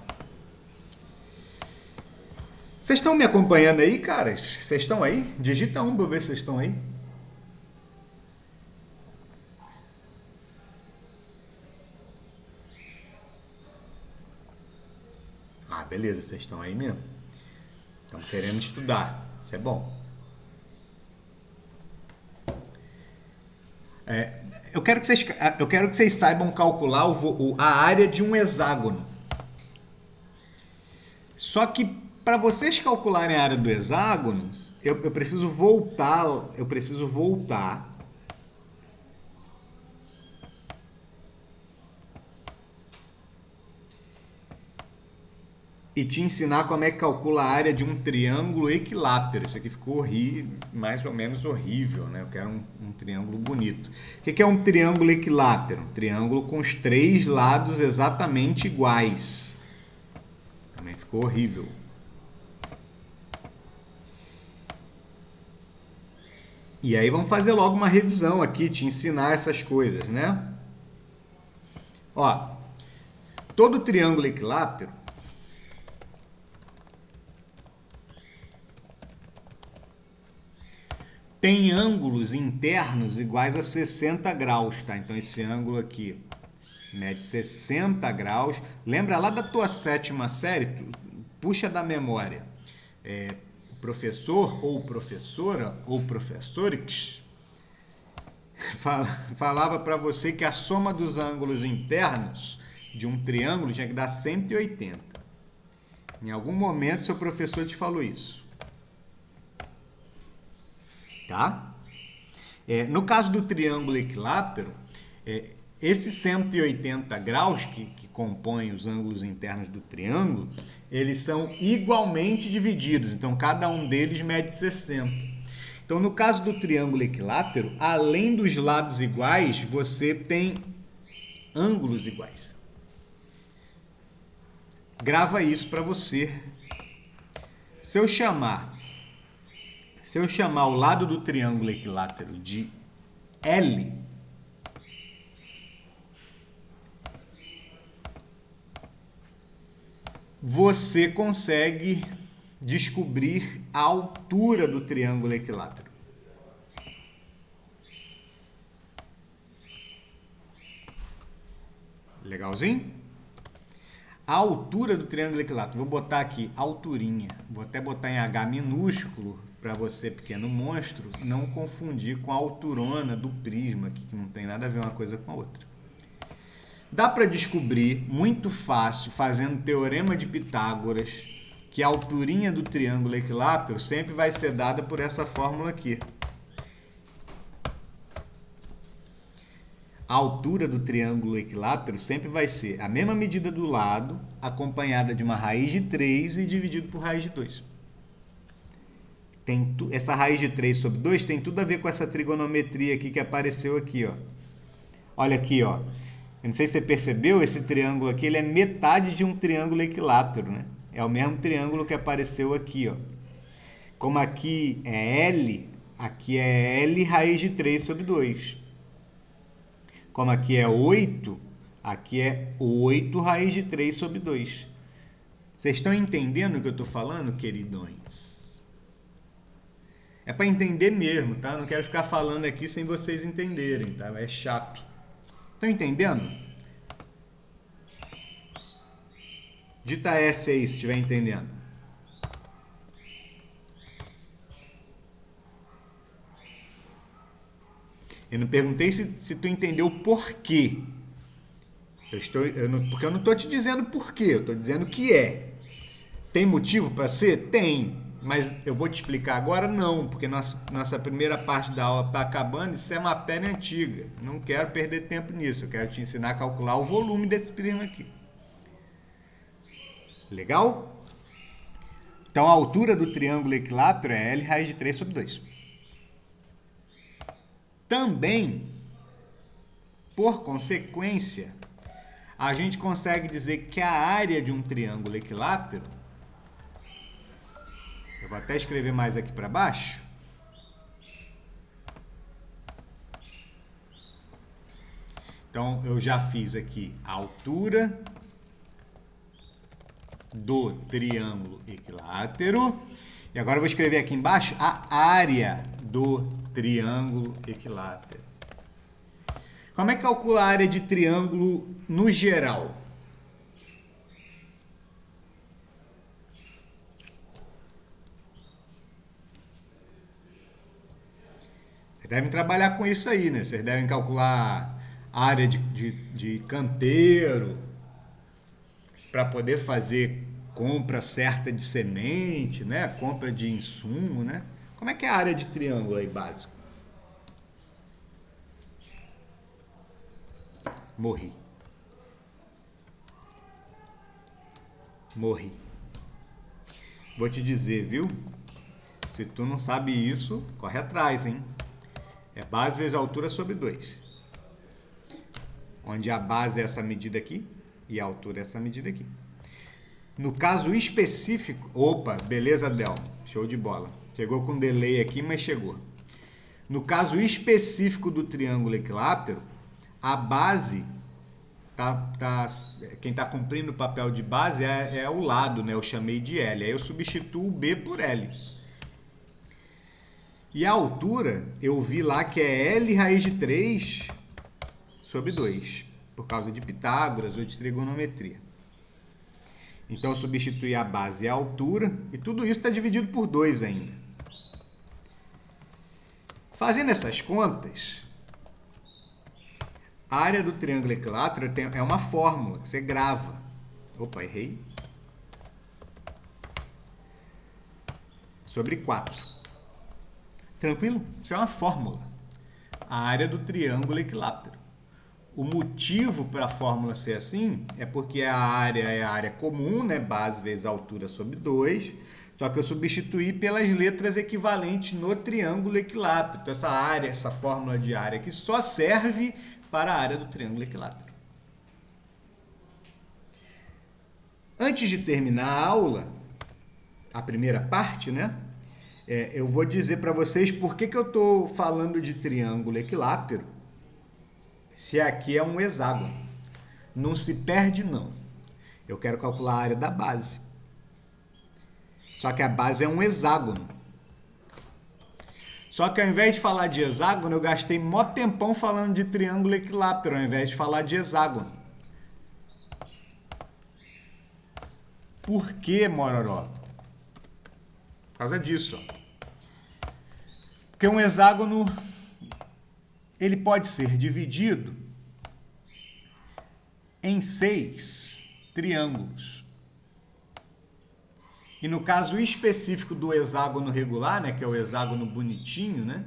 Speaker 1: Vocês estão me acompanhando aí, caras? Vocês estão aí? Digita um para eu ver se vocês estão aí. Ah, beleza, vocês estão aí mesmo. Estão querendo estudar. Isso é bom. Eu quero que vocês saibam calcular a área de um hexágono. Só que para vocês calcularem a área do hexágono, eu preciso voltar. Eu preciso voltar. E te ensinar como é que calcula a área de um triângulo equilátero. Isso aqui ficou mais ou menos horrível, né? Eu quero um triângulo bonito. O que é um triângulo equilátero? Um triângulo com os 3 lados exatamente iguais. Também ficou horrível. E aí vamos fazer logo uma revisão aqui, te ensinar essas coisas, né? Ó, todo triângulo equilátero tem ângulos internos iguais a 60 graus, tá? Então esse ângulo aqui mede 60 graus. Lembra lá da tua 7ª série? Puxa da memória. O professor ou professora ou professores falava para você que a soma dos ângulos internos de um triângulo tinha que dar 180. Em algum momento seu professor te falou isso. Tá? No caso do triângulo equilátero, esses 180 graus que compõem os ângulos internos do triângulo, eles são igualmente divididos, então cada um deles mede 60. Então, no caso do triângulo equilátero, além dos lados iguais, você tem ângulos iguais. Grava isso para você. Se eu chamar o lado do triângulo equilátero de L, você consegue descobrir a altura do triângulo equilátero. Legalzinho? A altura do triângulo equilátero, vou botar aqui, alturinha. Vou até botar em H minúsculo, para você, pequeno monstro, não confundir com a alturona do prisma, aqui, que não tem nada a ver uma coisa com a outra. Dá para descobrir muito fácil, fazendo teorema de Pitágoras, que a alturinha do triângulo equilátero sempre vai ser dada por essa fórmula aqui. A altura do triângulo equilátero sempre vai ser a mesma medida do lado, acompanhada de uma raiz de 3 e dividido por raiz de 2. Essa raiz de 3 sobre 2 tem tudo a ver com essa trigonometria aqui que apareceu aqui, ó. Olha aqui, ó. Eu não sei se você percebeu, esse triângulo aqui ele é metade de um triângulo equilátero, né? É o mesmo triângulo que apareceu aqui, ó. Como aqui é L raiz de 3 sobre 2. Como aqui é 8, aqui é 8 raiz de 3 sobre 2. Vocês estão entendendo o que eu estou falando, queridões? É para entender mesmo, tá? Não quero ficar falando aqui sem vocês entenderem, tá? É chato. Estão entendendo? Dita S aí, se estiver entendendo. Eu não perguntei se tu entendeu o porquê. Porque eu não estou te dizendo porquê, eu estou dizendo que é. Tem motivo para ser? Tem. Mas eu vou te explicar agora? Não, porque nossa primeira parte da aula está acabando, isso é matéria antiga. Não quero perder tempo nisso, eu quero te ensinar a calcular o volume desse prisma aqui. Legal? Então a altura do triângulo equilátero é L raiz de 3 sobre 2. Também, por consequência, a gente consegue dizer que a área de um triângulo equilátero, eu vou até escrever mais aqui para baixo, então eu já fiz aqui a altura do triângulo equilátero. E agora eu vou escrever aqui embaixo a área do triângulo equilátero. Como é que calcula a área de triângulo no geral? Vocês devem trabalhar com isso aí, né? Vocês devem calcular a área de canteiro para poder fazer compra certa de semente, né? Compra de insumo, né? Como é que é a área de triângulo aí básico? Morri. Vou te dizer, viu? Se tu não sabe isso, corre atrás, hein? É base vezes altura sobre 2. Onde a base é essa medida aqui e a altura é essa medida aqui. No caso específico... Opa, beleza, Del. Show de bola. Chegou com delay aqui, mas chegou. No caso específico do triângulo equilátero, a base... quem está cumprindo o papel de base é o lado, né? Eu chamei de L. Aí eu substituo B por L. E a altura, eu vi lá que é L raiz de 3 sobre 2, por causa de Pitágoras ou de trigonometria. Então, eu substituí a base e a altura, e tudo isso está dividido por 2 ainda. Fazendo essas contas, a área do triângulo equilátero é uma fórmula que você grava. Opa, errei. Sobre 4. Tranquilo? Isso é uma fórmula. A área do triângulo equilátero. O motivo para a fórmula ser assim é porque a área comum, né? Base vezes altura sobre 2. Só que eu substituí pelas letras equivalentes no triângulo equilátero. Então, essa fórmula de área aqui só serve para a área do triângulo equilátero. Antes de terminar a aula, a primeira parte, né? Eu vou dizer para vocês por que eu estou falando de triângulo equilátero se aqui é um hexágono. Não se perde, não. Eu quero calcular a área da base. Só que a base é um hexágono. Só que ao invés de falar de hexágono, eu gastei mó tempão falando de triângulo equilátero, ao invés de falar de hexágono. Por que, Mororó? Por causa disso, ó. Porque um hexágono, ele pode ser dividido em 6 triângulos. E no caso específico do hexágono regular, né, que é o hexágono bonitinho, né,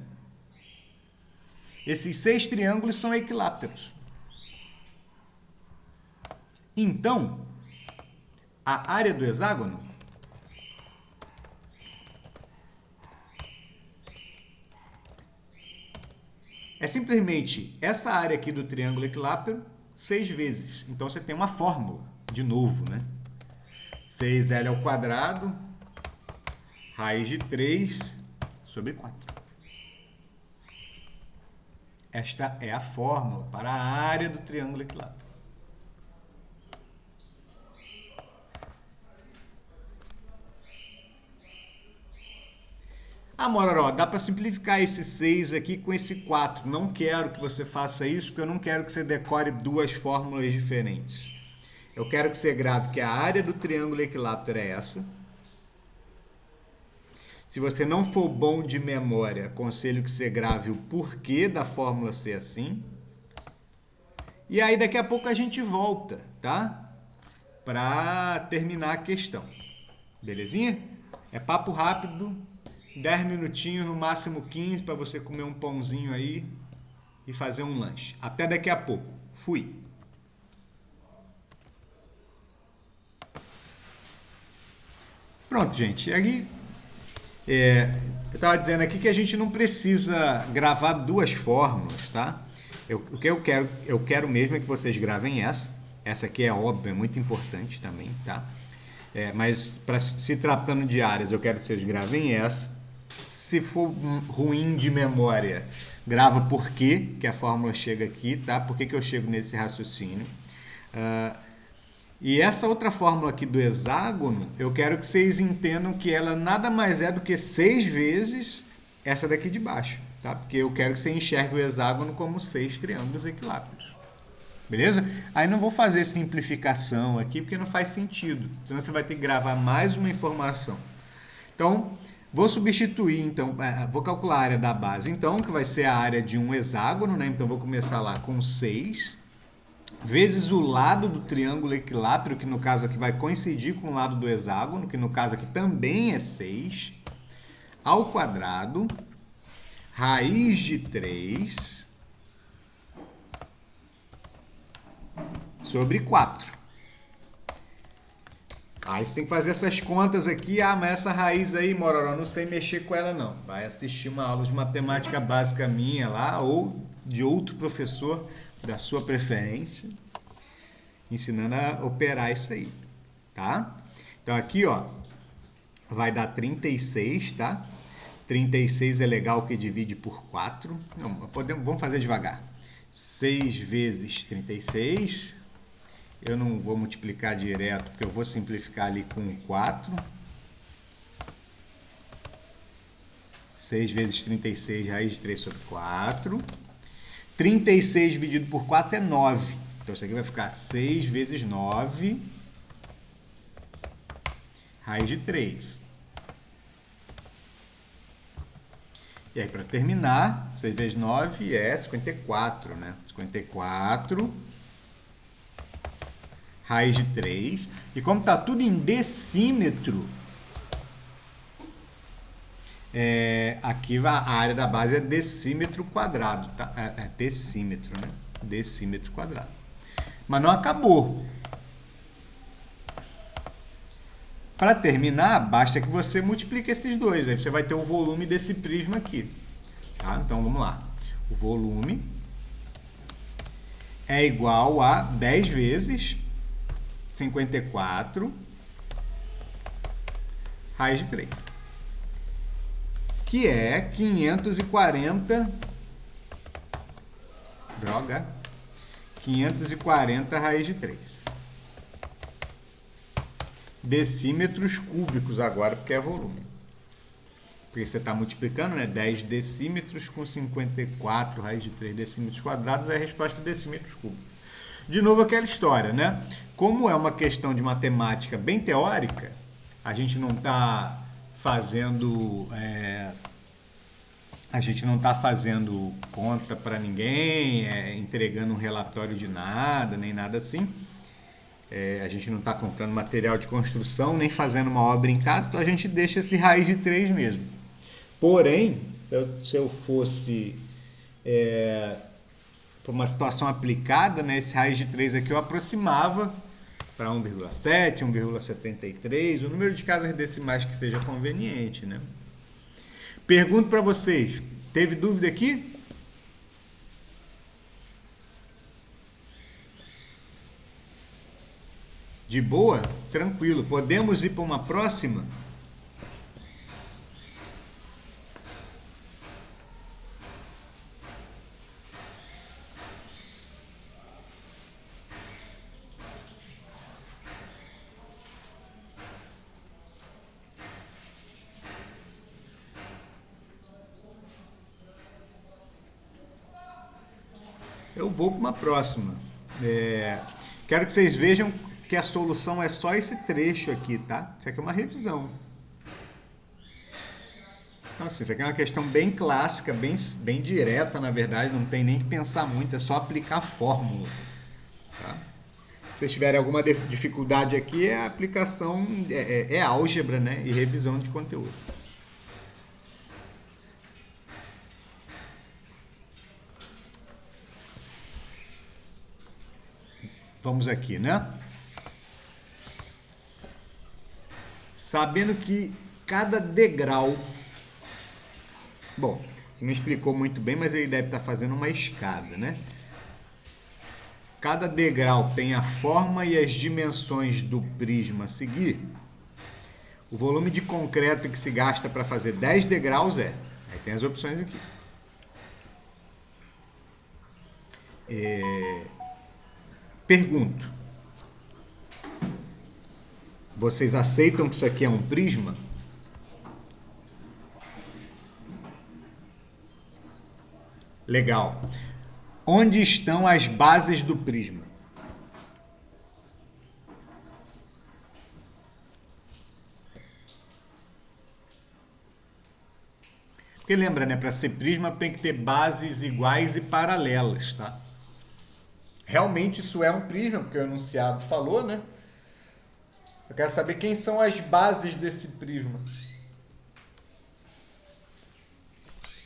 Speaker 1: esses 6 triângulos são equiláteros. Então, a área do hexágono é simplesmente essa área aqui do triângulo equilátero 6 vezes. Então, você tem uma fórmula, de novo, né? 6L ao quadrado, raiz de 3 sobre 4. Esta é a fórmula para a área do triângulo equilátero. Ah, Mororó, dá para simplificar esse 6 aqui com esse 4. Não quero que você faça isso, porque eu não quero que você decore 2 fórmulas diferentes. Eu quero que você grave que a área do triângulo equilátero é essa. Se você não for bom de memória, aconselho que você grave o porquê da fórmula ser assim. E aí daqui a pouco a gente volta, tá? Para terminar a questão. Belezinha? É papo rápido, 10 minutinhos, no máximo 15, para você comer um pãozinho aí e fazer um lanche. Até daqui a pouco. Fui! Pronto, gente. Aí, eu estava dizendo aqui que a gente não precisa gravar 2 fórmulas, tá? O que eu quero mesmo é que vocês gravem essa. Essa aqui é óbvio, é muito importante também, tá? Mas se tratando de áreas, eu quero que vocês gravem essa. Se for ruim de memória, grava por quê que a fórmula chega aqui, tá? Por que eu chego nesse raciocínio? E essa outra fórmula aqui do hexágono, eu quero que vocês entendam que ela nada mais é do que 6 vezes essa daqui de baixo, tá? Porque eu quero que você enxergue o hexágono como 6 triângulos equiláteros. Beleza? Aí não vou fazer simplificação aqui, porque não faz sentido. Senão você vai ter que gravar mais uma informação. Então, vou substituir, então, vou calcular a área da base, então, que vai ser a área de um hexágono, né? Então, vou começar lá com 6, vezes o lado do triângulo equilátero, que no caso aqui vai coincidir com o lado do hexágono, que no caso aqui também é 6, ao quadrado, raiz de 3, sobre 4. Aí você tem que fazer essas contas aqui. Ah, mas essa raiz aí, Mororó, não sei mexer com ela não. Vai assistir uma aula de matemática básica minha lá, ou de outro professor da sua preferência, ensinando a operar isso aí, tá? Então aqui, ó, vai dar 36, tá? 36 é legal que divide por 4. Não, vamos fazer devagar. 6 vezes 36. Eu não vou multiplicar direto, porque eu vou simplificar ali com 4. 6 vezes 36, raiz de 3 sobre 4. 36 dividido por 4 é 9. Então, isso aqui vai ficar 6 vezes 9, raiz de 3. E aí, para terminar, 6 vezes 9 é 54, né? 54, raiz de 3. E como está tudo em decímetro, aqui a área da base é decímetro quadrado, tá? É decímetro, né? Decímetro quadrado. Mas não acabou. Para terminar, basta que você multiplique esses dois. Aí você vai ter o volume desse prisma aqui. Tá? Então, vamos lá. O volume é igual a 10 vezes 54 raiz de 3. Que é 540... Droga! 540 raiz de 3. Decímetros cúbicos agora, porque é volume. Porque você está multiplicando, né? 10 decímetros com 54 raiz de 3 decímetros quadrados, é a resposta de decímetros cúbicos. De novo aquela história, né? Como é uma questão de matemática bem teórica, a gente não está fazendo... A gente não está fazendo conta para ninguém, entregando um relatório de nada, nem nada assim. A gente não está comprando material de construção, nem fazendo uma obra em casa, então a gente deixa esse raiz de 3 mesmo. Porém, se eu fosse para uma situação aplicada, né, esse raiz de 3 aqui eu aproximava para 1,7, 1,73, o número de casas decimais que seja conveniente, né? Pergunto para vocês, teve dúvida aqui? De boa? Tranquilo. Podemos ir para uma próxima? Eu vou para uma próxima. Quero que vocês vejam que a solução é só esse trecho aqui, tá? Isso aqui é uma revisão. Então, assim, isso aqui é uma questão bem clássica, bem direta, na verdade, não tem nem que pensar muito, é só aplicar a fórmula. Tá? Se vocês tiverem alguma dificuldade aqui, a aplicação é álgebra, né? E revisão de conteúdo. Vamos aqui, né? Sabendo que cada degrau... Bom, não explicou muito bem, mas ele deve estar fazendo uma escada, né? Cada degrau tem a forma e as dimensões do prisma a seguir. O volume de concreto que se gasta para fazer 10 degraus é... Aí tem as opções aqui. Pergunto. Vocês aceitam que isso aqui é um prisma? Legal. Onde estão as bases do prisma? Porque lembra, né? Para ser prisma tem que ter bases iguais e paralelas, tá? Realmente isso é um prisma, porque o enunciado falou, né? Eu quero saber quem são as bases desse prisma.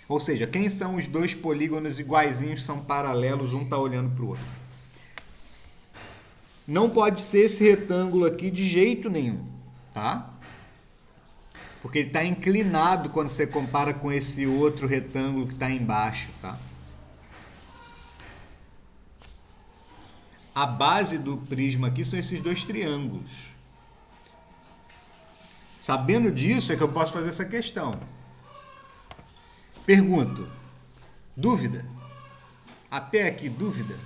Speaker 1: Ou seja, quem são os dois polígonos iguaizinhos, são paralelos, um está olhando para o outro. Não pode ser esse retângulo aqui de jeito nenhum, tá? Porque ele está inclinado quando você compara com esse outro retângulo que está embaixo, tá? A base do prisma aqui são esses dois triângulos. Sabendo disso é que eu posso fazer essa questão. Pergunto, dúvida? Até aqui, dúvida?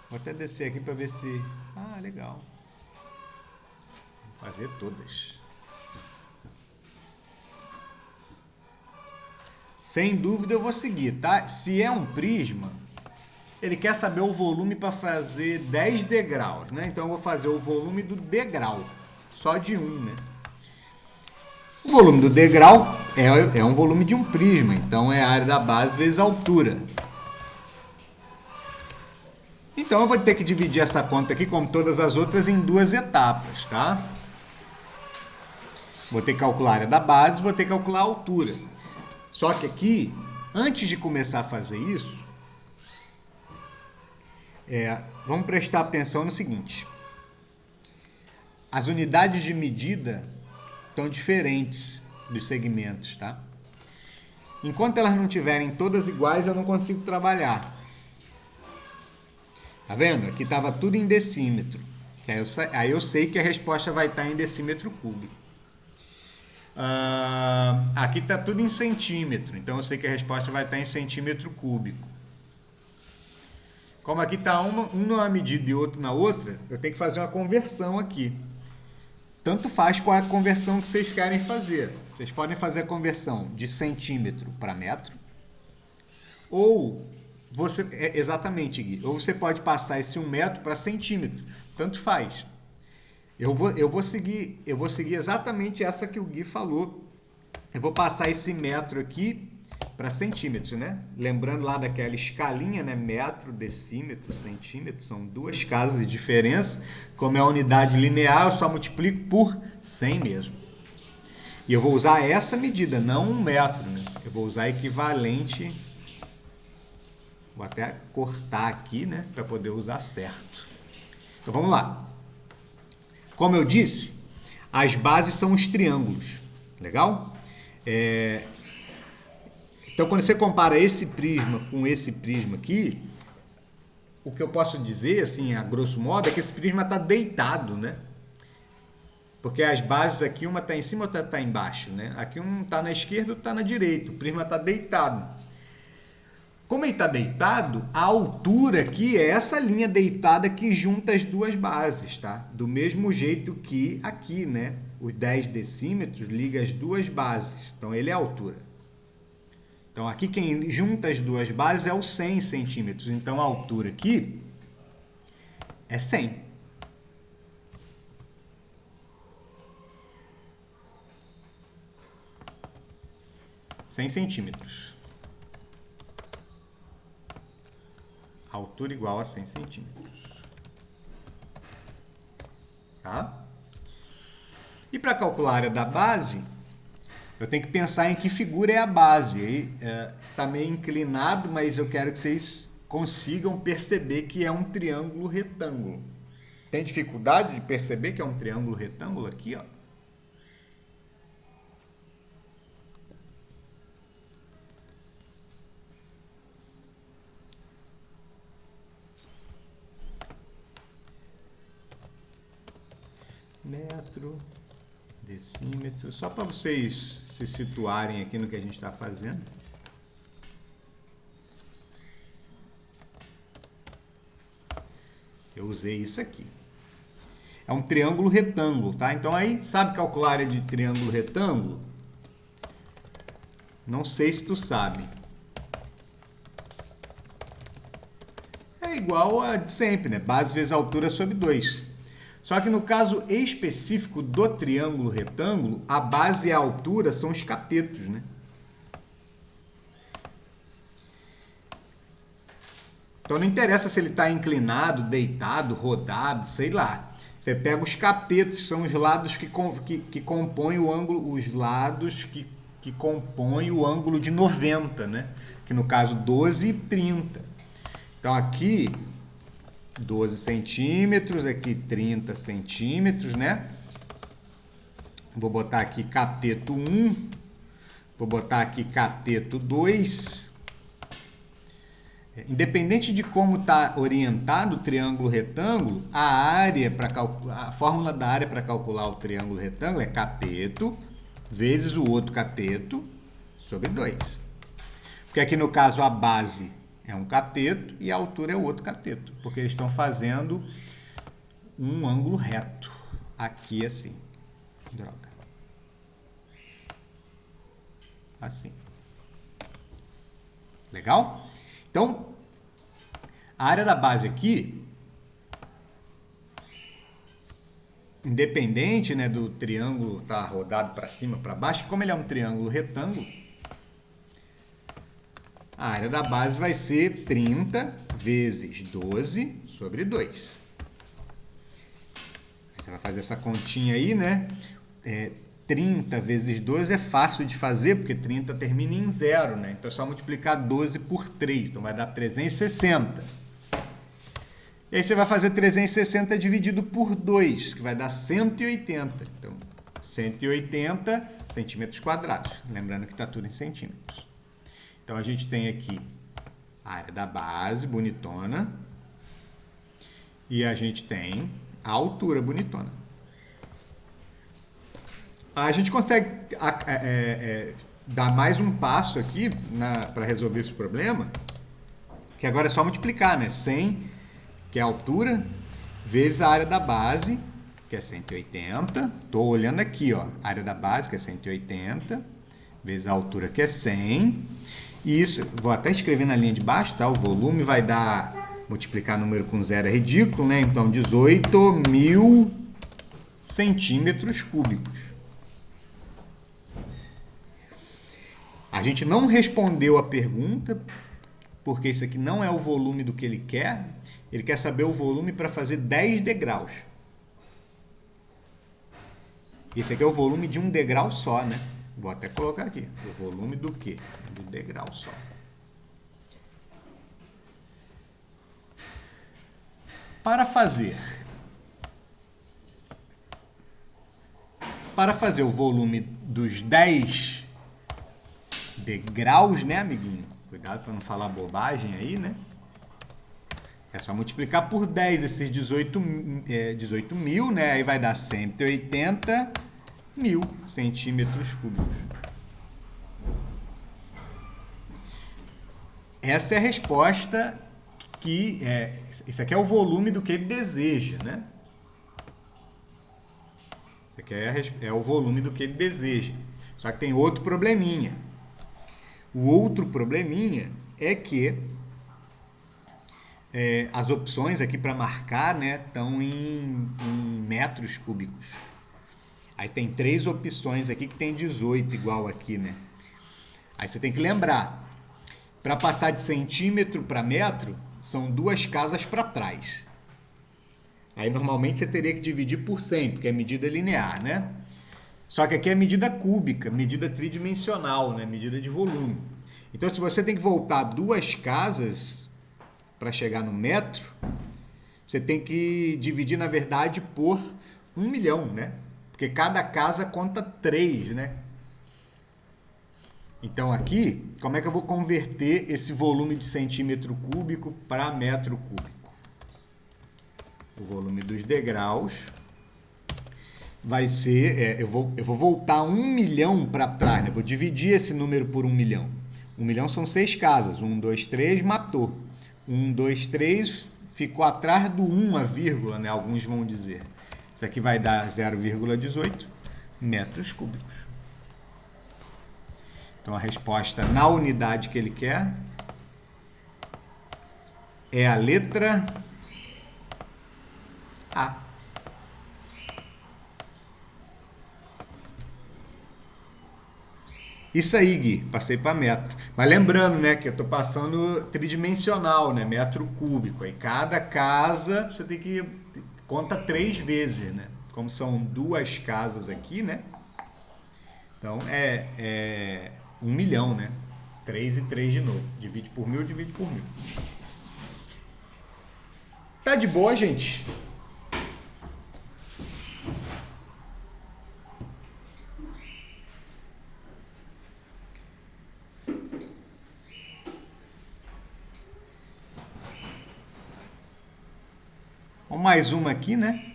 Speaker 1: Vou até descer aqui para ver se... Ah, legal. Vou fazer todas. Sem dúvida eu vou seguir, tá? Se é um prisma, ele quer saber o volume para fazer 10 degraus, né? Então eu vou fazer o volume do degrau, só de um, né? O volume do degrau é um volume de um prisma, então é a área da base vezes a altura. Então eu vou ter que dividir essa conta aqui, como todas as outras, em duas etapas, tá? Vou ter que calcular a área da base, vou ter que calcular a altura. Só que aqui, antes de começar a fazer isso, vamos prestar atenção no seguinte. As unidades de medida estão diferentes dos segmentos, tá? Enquanto elas não tiverem todas iguais, eu não consigo trabalhar. Tá vendo? Aqui estava tudo em decímetro. Aí eu sei que a resposta vai estar em decímetro cúbico. Aqui está tudo em centímetro, então eu sei que a resposta vai estar em centímetro cúbico. Como aqui está um numa medida e outro na outra, eu tenho que fazer uma conversão aqui. Tanto faz qual é a conversão que vocês querem fazer. Vocês podem fazer a conversão de centímetro para metro, ou exatamente, Gui, ou você pode passar esse 1 metro para centímetro. Tanto faz. Eu vou seguir exatamente essa que o Gui falou. Eu vou passar esse metro aqui para centímetro, né? Lembrando lá daquela escalinha, né? Metro, decímetro, centímetro, são duas casas de diferença. Como é a unidade linear, eu só multiplico por 100 mesmo. E eu vou usar essa medida, não 1 metro, né? Eu vou usar equivalente. Vou até cortar aqui, né? Para poder usar certo. Então vamos lá. Como eu disse, as bases são os triângulos. Legal? Então, quando você compara esse prisma com esse prisma aqui, o que eu posso dizer, assim, a grosso modo, é que esse prisma está deitado, né? Porque as bases aqui, uma está em cima, outra está embaixo, né? Aqui um está na esquerda, outro está na direita. O prisma está deitado. Como ele está deitado, a altura aqui é essa linha deitada que junta as duas bases, tá? Do mesmo jeito que aqui, né? Os 10 decímetros liga as duas bases. Então, ele é a altura. Então, aqui quem junta as duas bases é o 100 centímetros. Então, a altura aqui é 100. Centímetros. Altura igual a 100 centímetros. Tá? E para calcular a área da base, eu tenho que pensar em que figura é a base. Aí está meio inclinado, mas eu quero que vocês consigam perceber que é um triângulo retângulo. Tem dificuldade de perceber que é um triângulo retângulo aqui, ó? Metro, decímetro, só para vocês se situarem aqui no que a gente está fazendo. Eu usei isso aqui. é um triângulo retângulo, tá? Então aí, sabe calcular a área de triângulo retângulo? Não sei se tu sabe. É igual a de sempre, né? Base vezes altura sobre 2. Só que no caso específico do triângulo retângulo, a base e a altura são os catetos, né? Então não interessa se ele está inclinado, deitado, rodado, sei lá. Você pega os catetos, que são os lados que compõem o ângulo, os lados que compõem o ângulo de 90, né? Que no caso 12 e 30. Então aqui 12 centímetros, aqui 30 centímetros, né? Vou botar aqui cateto 1, vou botar aqui cateto 2. Independente de como está orientado o triângulo retângulo, a fórmula da área para calcular o triângulo retângulo é cateto vezes o outro cateto sobre 2. Porque aqui no caso a base é um cateto e a altura é o outro cateto, porque eles estão fazendo um ângulo reto. Aqui assim. Droga. Assim. Legal? Então, a área da base aqui, independente, né, do triângulo estar rodado para cima, para baixo, como ele é um triângulo retângulo, a área da base vai ser 30 vezes 12 sobre 2. Você vai fazer essa continha aí, né? 30 vezes 12 é fácil de fazer, porque 30 termina em 0, né? Então é só multiplicar 12 por 3, então vai dar 360. E aí você vai fazer 360 dividido por 2, que vai dar 180. Então, 180 centímetros quadrados. Lembrando que está tudo em centímetros. Então, a gente tem aqui a área da base, bonitona. E a gente tem a altura, bonitona. A gente consegue dar mais um passo aqui para resolver esse problema, que agora é só multiplicar, né? 100, que é a altura, vezes a área da base, que é 180. Estou olhando aqui, ó, a área da base, que é 180, vezes a altura, que é 100. E isso, vou até escrever na linha de baixo, tá? O volume vai dar, multiplicar número com zero é ridículo, né? Então, 18.000 centímetros cúbicos. A gente não respondeu a pergunta, porque isso aqui não é o volume do que ele quer. Ele quer saber o volume para fazer 10 degraus. Esse aqui é o volume de um degrau só, né? Vou até colocar aqui. O volume do quê? Do degrau só. Para fazer o volume dos 10 degraus, né, amiguinho? Cuidado para não falar bobagem aí, né? É só multiplicar por 10 esses 18.000, né? Aí vai dar 180.000 centímetros cúbicos. Essa é a resposta que... Isso aqui é o volume do que ele deseja, né? Isso aqui é o volume do que ele deseja. Só que tem outro probleminha. O outro probleminha é que as opções aqui para marcar, né, estão em metros cúbicos. Aí tem 3 opções aqui que tem 18 igual aqui, né? Aí você tem que lembrar, para passar de centímetro para metro, são 2 casas para trás. Aí normalmente você teria que dividir por 100, porque é medida linear, né? Só que aqui é medida cúbica, medida tridimensional, né? Medida de volume. Então, se você tem que voltar 2 casas para chegar no metro, você tem que dividir, na verdade, por 1 milhão, né? Porque cada casa conta 3, né? Então, aqui, como é que eu vou converter esse volume de centímetro cúbico para metro cúbico? O volume dos degraus vai ser... eu vou voltar 1 milhão para trás, né? Vou dividir esse número por 1 milhão. 1 milhão são 6 casas. 1, 2, 3, matou. 1, 2, 3, ficou atrás do 1, a vírgula, né? Alguns vão dizer. Isso aqui vai dar 0,18 metros cúbicos. Então a resposta na unidade que ele quer é a letra A. Isso aí, Gui, passei para metro. Mas lembrando, né, que eu estou passando tridimensional, né, metro cúbico. Aí cada casa você tem que conta 3 vezes, né? Como são 2 casas aqui, né? Então é 1 milhão, né? 3 e 3 de novo. Divide por 1000, divide por 1000. Tá de boa, gente? Mais uma aqui, né?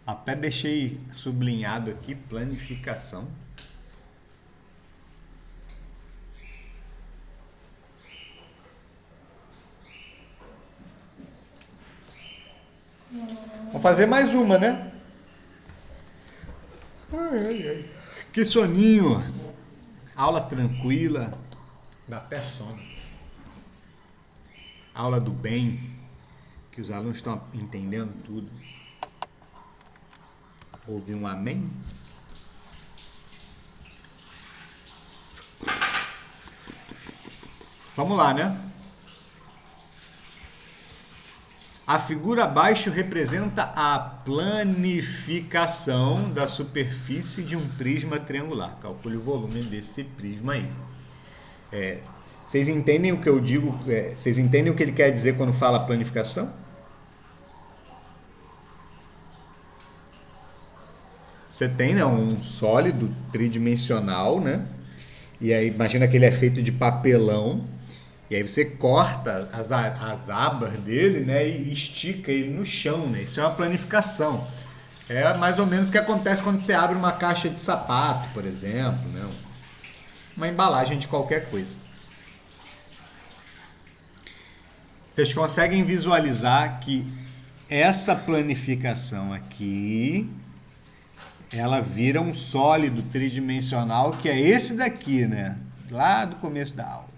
Speaker 1: Até deixei sublinhado aqui, planificação. Vamos fazer mais uma, né? Ai. Que soninho. Aula tranquila. Dá até sono. Aula do bem. Que os alunos estão entendendo tudo. Ouvi um amém? Vamos lá, né? A figura abaixo representa a planificação da superfície de um prisma triangular. Calcule o volume desse prisma aí. Vocês entendem o que eu digo? Vocês entendem o que ele quer dizer quando fala planificação? Você tem, né, um sólido tridimensional, né? E aí imagina que ele é feito de papelão. E aí você corta as abas dele, né, e estica ele no chão, né? Isso é uma planificação. É mais ou menos o que acontece quando você abre uma caixa de sapato, por exemplo, né? Uma embalagem de qualquer coisa. Vocês conseguem visualizar que essa planificação aqui, ela vira um sólido tridimensional, que é esse daqui, né? Lá do começo da aula.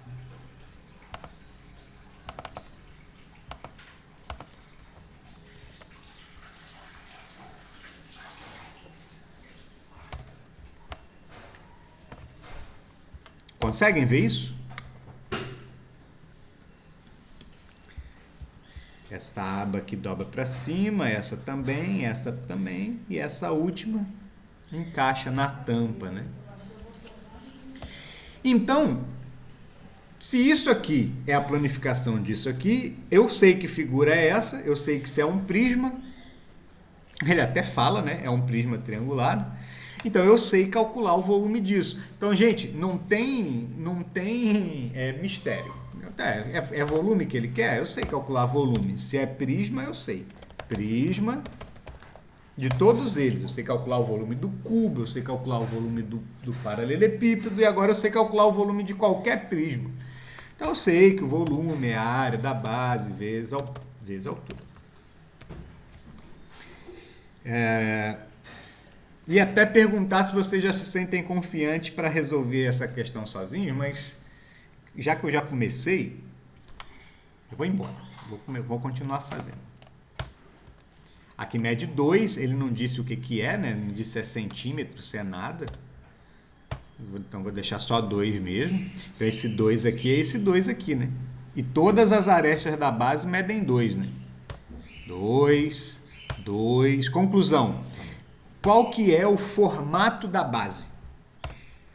Speaker 1: Conseguem ver isso? Essa aba aqui dobra para cima, essa também e essa última encaixa na tampa, né? Então, se isso aqui é a planificação disso aqui, eu sei que figura é essa, eu sei que isso é um prisma. Ele até fala, né? É um prisma triangular. Então eu sei calcular o volume disso. Então, gente, não tem mistério. É volume que ele quer? Eu sei calcular volume. Se é prisma, eu sei. Prisma de todos eles. Eu sei calcular o volume do cubo, eu sei calcular o volume do paralelepípedo e agora eu sei calcular o volume de qualquer prisma. Então eu sei que o volume é a área da base vezes a altura. E até perguntar se vocês já se sentem confiantes para resolver essa questão sozinhos, mas já que eu já comecei, eu vou embora. Vou continuar fazendo. Aqui mede 2, ele não disse o que é, né? Não disse se é centímetro, se é nada. Então vou deixar só 2 mesmo. Então esse 2 aqui é esse 2 aqui, né? E todas as arestas da base medem 2, né? 2, 2. Conclusão. Qual que é o formato da base?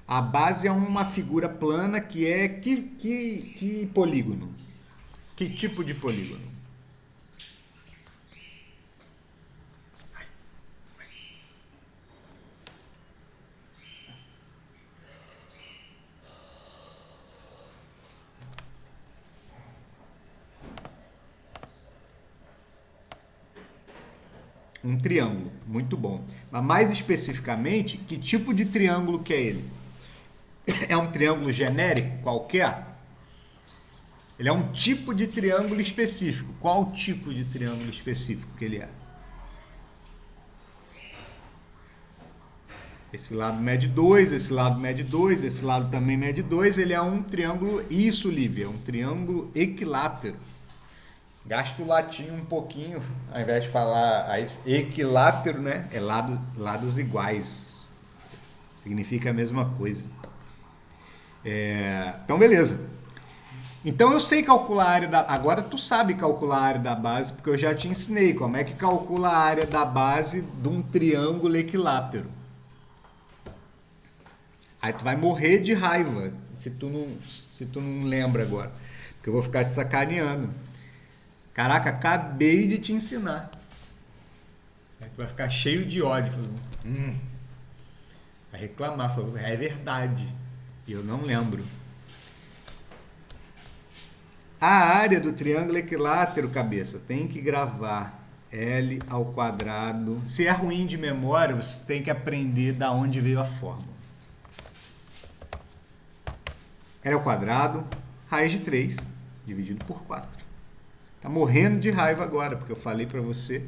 Speaker 1: A base é uma figura plana que é que polígono? Que tipo de polígono? Um triângulo, muito bom. Mas mais especificamente, que tipo de triângulo que é ele? É um triângulo genérico qualquer? Ele é um tipo de triângulo específico. Qual tipo de triângulo específico que ele é? Esse lado mede 2, esse lado mede 2, esse lado também mede 2. Ele é um triângulo, isso, Lívia, é um triângulo equilátero. Gasta o latim um pouquinho, ao invés de falar equilátero, né? É lados iguais. Significa a mesma coisa. Então, beleza. Então, eu sei calcular a área da... Agora, tu sabe calcular a área da base, porque eu já te ensinei como é que calcula a área da base de um triângulo equilátero. Aí tu vai morrer de raiva se tu não lembra agora. Porque eu vou ficar te sacaneando. Caraca, acabei de te ensinar. Aí tu vai ficar cheio de ódio. Vai reclamar. É verdade. E eu não lembro. A área do triângulo equilátero, cabeça, tem que gravar L ao quadrado. Se é ruim de memória, você tem que aprender da onde veio a fórmula. L ao quadrado, raiz de 3, dividido por 4. Tá morrendo de raiva agora, porque eu falei pra você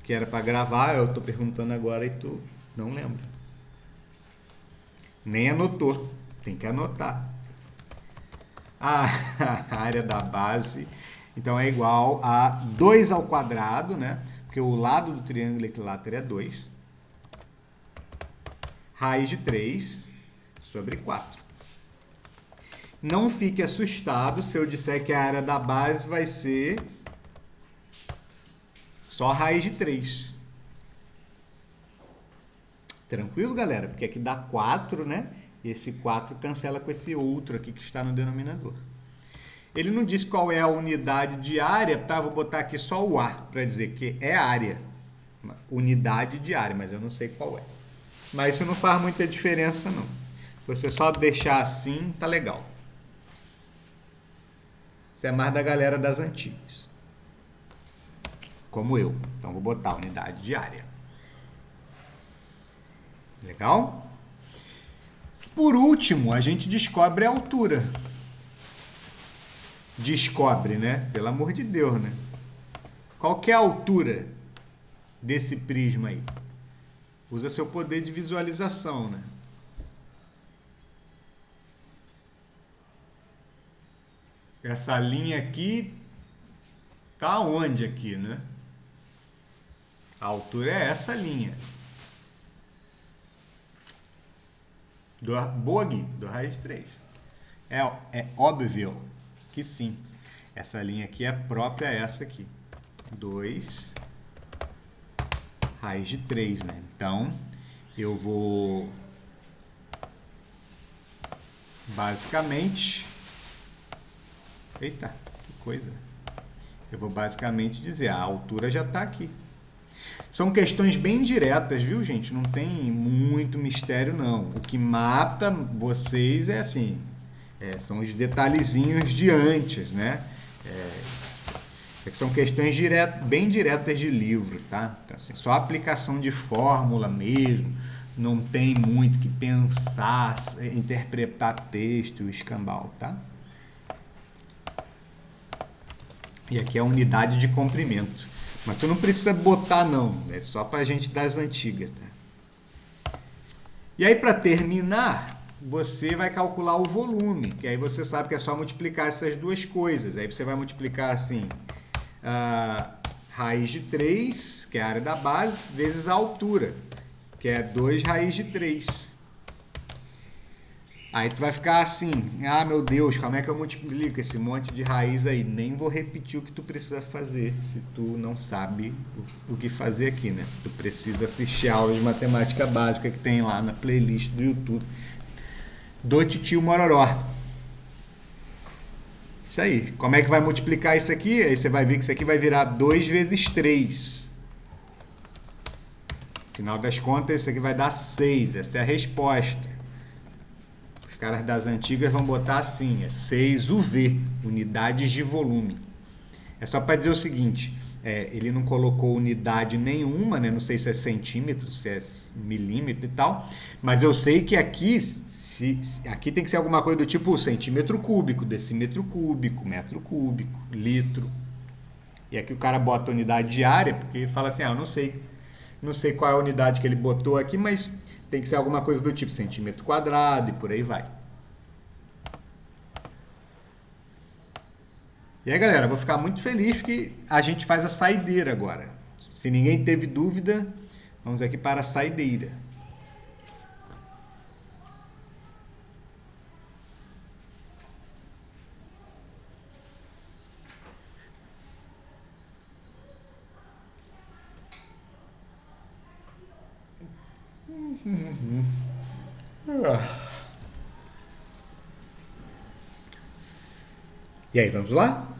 Speaker 1: que era pra gravar, eu tô perguntando agora e tu não lembra. Nem anotou, tem que anotar. A área da base, então, é igual a 2 ao quadrado, né? Porque o lado do triângulo equilátero é 2. Raiz de 3 sobre 4. Não fique assustado se eu disser que a área da base vai ser só raiz de 3. Tranquilo, galera? Porque aqui dá 4, né? E esse 4 cancela com esse outro aqui que está no denominador. Ele não diz qual é a unidade de área, tá? Vou botar aqui só o A para dizer que é área. Unidade de área, mas eu não sei qual é. Mas isso não faz muita diferença, não. Se você só deixar assim, tá legal. Isso é mais da galera das antigas. Como eu. Então, vou botar unidade de área. Legal? Por último, a gente descobre a altura. Descobre, né? Pelo amor de Deus, né? Qual que é a altura desse prisma aí? Usa seu poder de visualização, né? Essa linha aqui tá onde aqui, né? A altura é essa linha. Boa, Gui, do raiz 3. É óbvio que sim. Essa linha aqui é própria a essa aqui. 2 raiz de 3, né? Então, eu vou basicamente... Eita, que coisa. Eu vou basicamente dizer, a altura já está aqui. São questões bem diretas, viu, gente? Não tem muito mistério, não. O que mata vocês é assim, são os detalhezinhos de antes, né? São questões bem diretas de livro, tá? Então, assim, só aplicação de fórmula mesmo. Não tem muito que pensar, interpretar texto, o escambau, tá? E aqui é a unidade de comprimento. Mas tu não precisa botar, não. É só pra gente das antigas, tá? E aí, para terminar, você vai calcular o volume. Que aí você sabe que é só multiplicar essas duas coisas. Aí você vai multiplicar assim... raiz de 3, que é a área da base, vezes a altura, que é 2 raiz de 3. Aí tu vai ficar assim, meu Deus, como é que eu multiplico esse monte de raiz aí? Nem vou repetir o que tu precisa fazer, se tu não sabe o que fazer aqui, né? Tu precisa assistir a aula de matemática básica que tem lá na playlist do YouTube do Titio Mororó. Isso aí. Como é que vai multiplicar isso aqui? Aí você vai ver que isso aqui vai virar 2 vezes 3. No final das contas, isso aqui vai dar 6. Essa é a resposta. Os caras das antigas vão botar assim, 6 UV, unidades de volume. É só para dizer o seguinte, ele não colocou unidade nenhuma, né? Não sei se é centímetro, se é milímetro e tal, mas eu sei que aqui, aqui tem que ser alguma coisa do tipo centímetro cúbico, decímetro cúbico, metro cúbico, litro. E aqui o cara bota unidade de área, porque ele fala assim, eu não sei Não sei qual é a unidade que ele botou aqui, mas tem que ser alguma coisa do tipo centímetro quadrado e por aí vai. E aí, galera, vou ficar muito feliz que a gente faz a saideira agora. Se ninguém teve dúvida, vamos aqui para a saideira. E aí, vamos lá?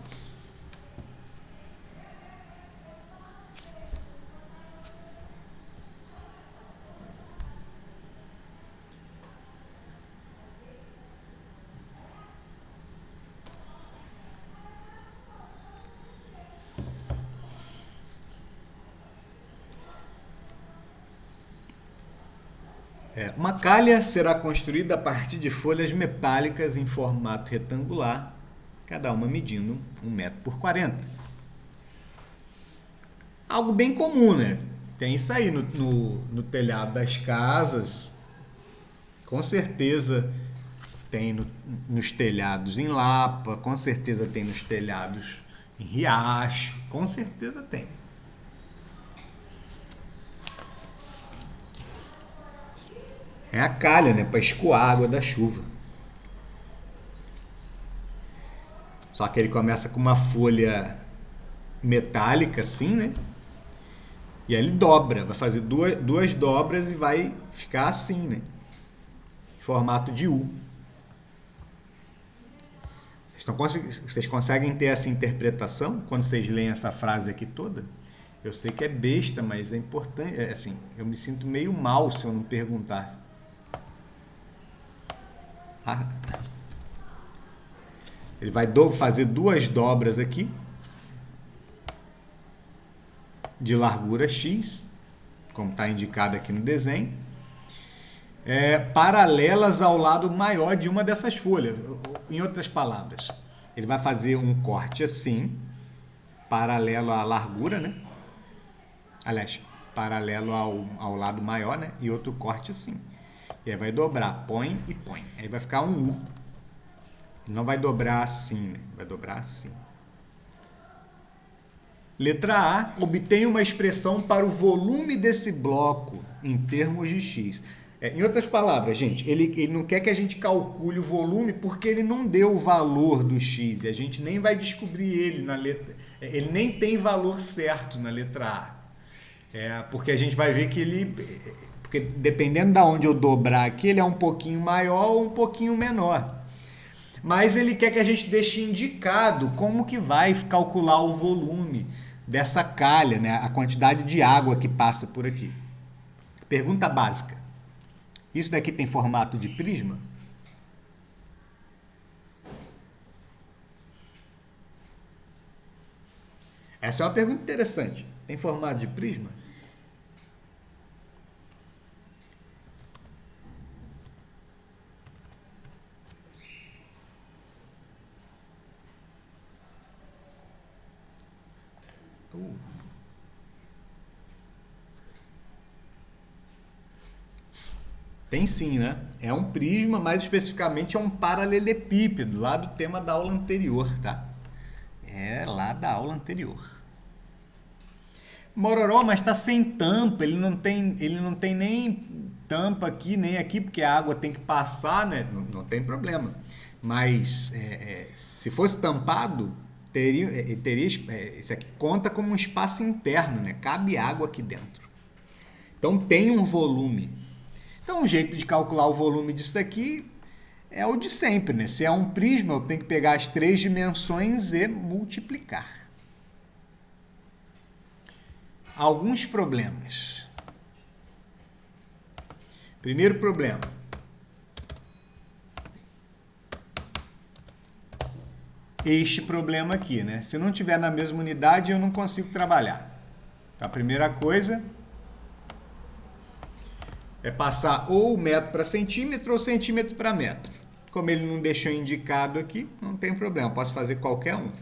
Speaker 1: Uma calha será construída a partir de folhas metálicas em formato retangular, cada uma medindo 1 metro por 40. Algo bem comum, né? Tem isso aí no telhado das casas, com certeza tem nos telhados em Lapa, com certeza tem nos telhados em Riacho, com certeza tem. É a calha, né? Para escoar a água da chuva. Só que ele começa com uma folha metálica assim, né? E aí ele dobra, vai fazer duas dobras e vai ficar assim, né? Em formato de U. Vocês conseguem ter essa interpretação quando vocês leem essa frase aqui toda? Eu sei que é besta, mas é importante. Assim, eu me sinto meio mal se eu não perguntar. Ele vai fazer duas dobras aqui de largura X, como está indicado aqui no desenho, paralelas ao lado maior de uma dessas folhas. Em outras palavras, ele vai fazer um corte assim, paralelo à largura, né? Aliás, paralelo ao lado maior, né? E outro corte assim. E aí vai dobrar, põe e põe. Aí vai ficar um U. Não vai dobrar assim, né? Vai dobrar assim. Letra A, obtenha uma expressão para o volume desse bloco em termos de X. Em outras palavras, gente, ele não quer que a gente calcule o volume porque ele não deu o valor do X. E a gente nem vai descobrir ele na letra. Ele nem tem valor certo na letra A. Porque a gente vai ver que ele... Porque dependendo de onde eu dobrar aqui, ele é um pouquinho maior ou um pouquinho menor. Mas ele quer que a gente deixe indicado como que vai calcular o volume dessa calha, né? A quantidade de água que passa por aqui. Pergunta básica. Isso daqui tem formato de prisma? Essa é uma pergunta interessante. Tem formato de prisma? Tem sim, né? É um prisma, mais especificamente é um paralelepípedo, lá do tema da aula anterior, tá? É lá da aula anterior. Mororó, mas está sem tampa, ele não tem nem tampa aqui, nem aqui, porque a água tem que passar, né? Não tem problema. Mas se fosse tampado, teria isso aqui conta como um espaço interno, né? Cabe água aqui dentro. Então tem um volume. Então o jeito de calcular o volume disso aqui é o de sempre, né? Se é um prisma, eu tenho que pegar as 3 dimensões e multiplicar. Alguns problemas. Primeiro problema. Este problema aqui, né? Se não tiver na mesma unidade, eu não consigo trabalhar. Então, a primeira coisa é passar ou metro para centímetro ou centímetro para metro. Como ele não deixou indicado aqui, não tem problema, posso fazer qualquer um.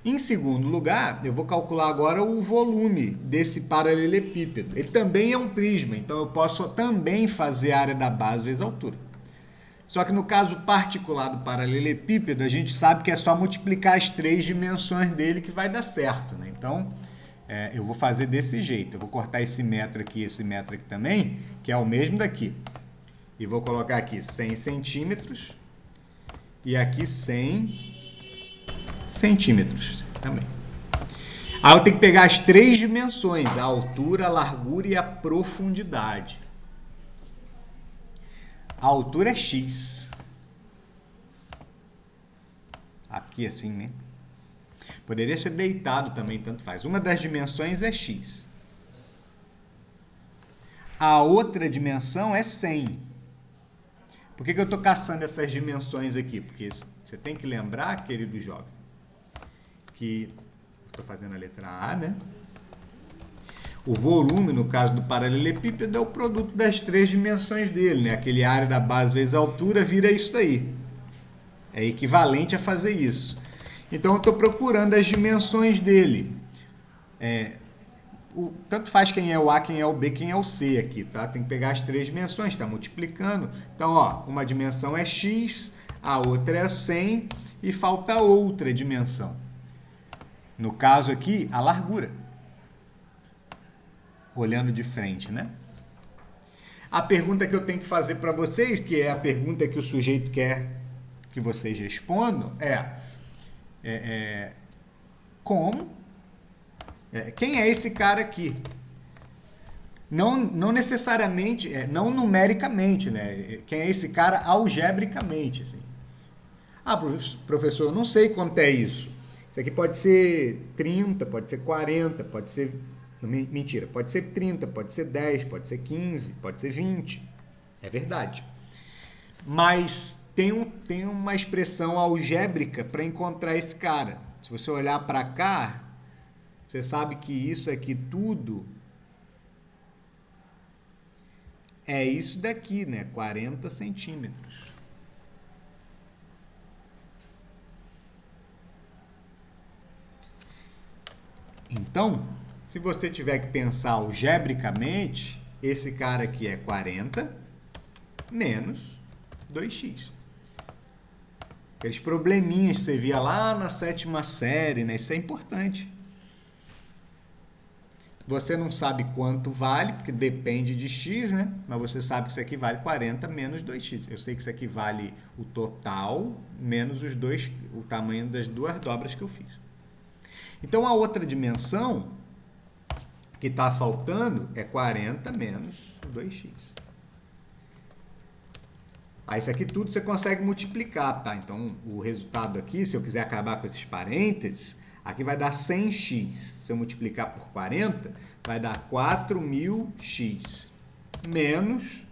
Speaker 1: Em segundo lugar, eu vou calcular agora o volume desse paralelepípedo. Ele também é um prisma, então eu posso também fazer a área da base vezes a altura. Só que no caso particular do paralelepípedo, a gente sabe que é só multiplicar as 3 dimensões dele que vai dar certo, né? Então, eu vou fazer desse jeito. Eu vou cortar esse metro aqui também, que é o mesmo daqui. E vou colocar aqui 100 centímetros e aqui 100 centímetros também. Aí eu tenho que pegar as 3 dimensões, a altura, a largura e a profundidade. A altura é x. Aqui assim, né? Poderia ser deitado também, tanto faz. Uma das dimensões é x. A outra dimensão é 100. Por que eu estou caçando essas dimensões aqui? Porque você tem que lembrar, querido jovem, que estou fazendo a letra A, né? O volume, no caso do paralelepípedo, é o produto das 3 dimensões dele, né? Aquele área da base vezes a altura vira isso aí. É equivalente a fazer isso. Então, eu estou procurando as dimensões dele. Tanto faz quem é o A, quem é o B, quem é o C aqui, tá? Tem que pegar as 3 dimensões, está multiplicando. Então, ó, uma dimensão é x, a outra é 100 e falta outra dimensão. No caso aqui, a largura. Olhando de frente, né? A pergunta que eu tenho que fazer para vocês, que é a pergunta que o sujeito quer que vocês respondam, como? Quem é esse cara aqui? Não necessariamente, não numericamente, né? Quem é esse cara algebricamente, assim. Ah, professor, eu não sei quanto é isso. Isso aqui pode ser 30, pode ser 40, pode ser... Mentira, pode ser 30, pode ser 10, pode ser 15, pode ser 20. É verdade. Mas tem uma expressão algébrica para encontrar esse cara. Se você olhar para cá, você sabe que isso aqui tudo é isso daqui, né? 40 centímetros. Então, se você tiver que pensar algebricamente, esse cara aqui é 40 menos 2x. Aqueles probleminhas que você via lá na 7ª série, né? Isso é importante. Você não sabe quanto vale, porque depende de x, né? Mas você sabe que isso aqui vale 40 menos 2x. Eu sei que isso aqui vale o total menos o tamanho das 2 dobras que eu fiz. Então, a outra dimensão que está faltando é 40 menos 2x. Aí, isso aqui tudo você consegue multiplicar, tá? Então, o resultado aqui, se eu quiser acabar com esses parênteses, aqui vai dar 100x. Se eu multiplicar por 40, vai dar 4.000x. Menos,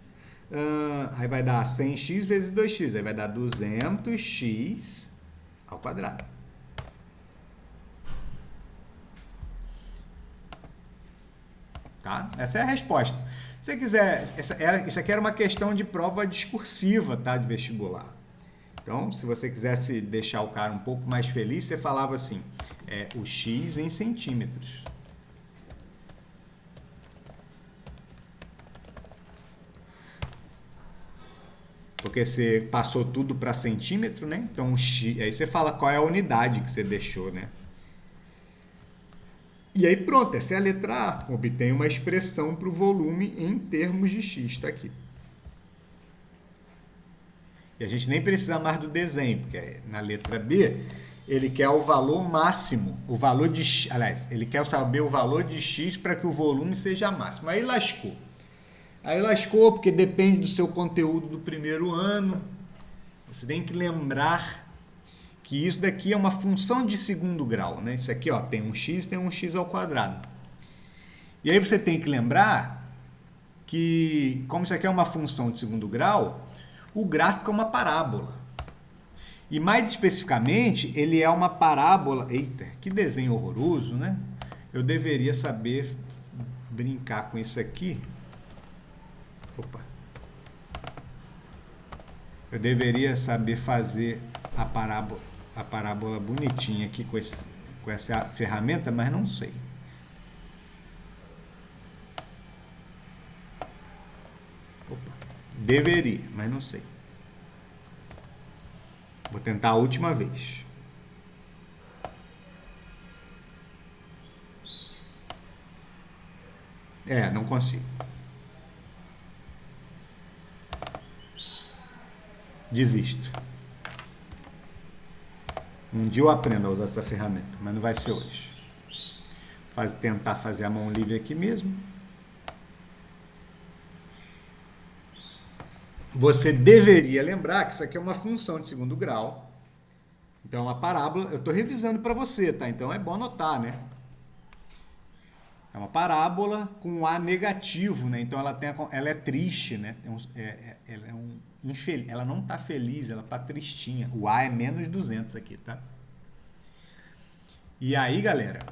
Speaker 1: aí vai dar 100x vezes 2x. Aí vai dar 200x ao quadrado. Tá? Essa é a resposta. Se você quiser, isso aqui era uma questão de prova discursiva, tá? De vestibular. Então, se você quisesse deixar o cara um pouco mais feliz, você falava assim, o x em centímetros. Porque você passou tudo para centímetro, né? Então, aí você fala qual é a unidade que você deixou, né? E aí pronto, essa é a letra A. Obtém uma expressão para o volume em termos de x, está aqui. E a gente nem precisa mais do desenho, porque na letra B, ele quer o valor máximo, o valor de x, aliás, ele quer saber o valor de x para que o volume seja máximo. Aí lascou. Aí lascou porque depende do seu conteúdo do primeiro ano. Você tem que lembrar que isso daqui é uma função de segundo grau, né? Isso aqui, ó, tem um x ao quadrado. E aí você tem que lembrar que, como isso aqui é uma função de segundo grau, o gráfico é uma parábola. E mais especificamente, ele é uma parábola... Eita, que desenho horroroso, né? Eu deveria saber brincar com isso aqui. Opa. Eu deveria saber fazer a parábola bonitinha aqui com com essa ferramenta, mas não sei. Opa, deveria, mas não sei. Vou tentar a última vez. Não consigo. Desisto. Um dia eu aprendo a usar essa ferramenta, mas não vai ser hoje. Tentar fazer a mão livre aqui mesmo. Você deveria lembrar que isso aqui é uma função de segundo grau. Então, uma parábola, eu estou revisando para você, tá? Então, é bom anotar, né? É uma parábola com A negativo, né? Então, ela é triste, né? Ela não está feliz, ela está tristinha. O A é menos 200 aqui, tá? E aí, galera,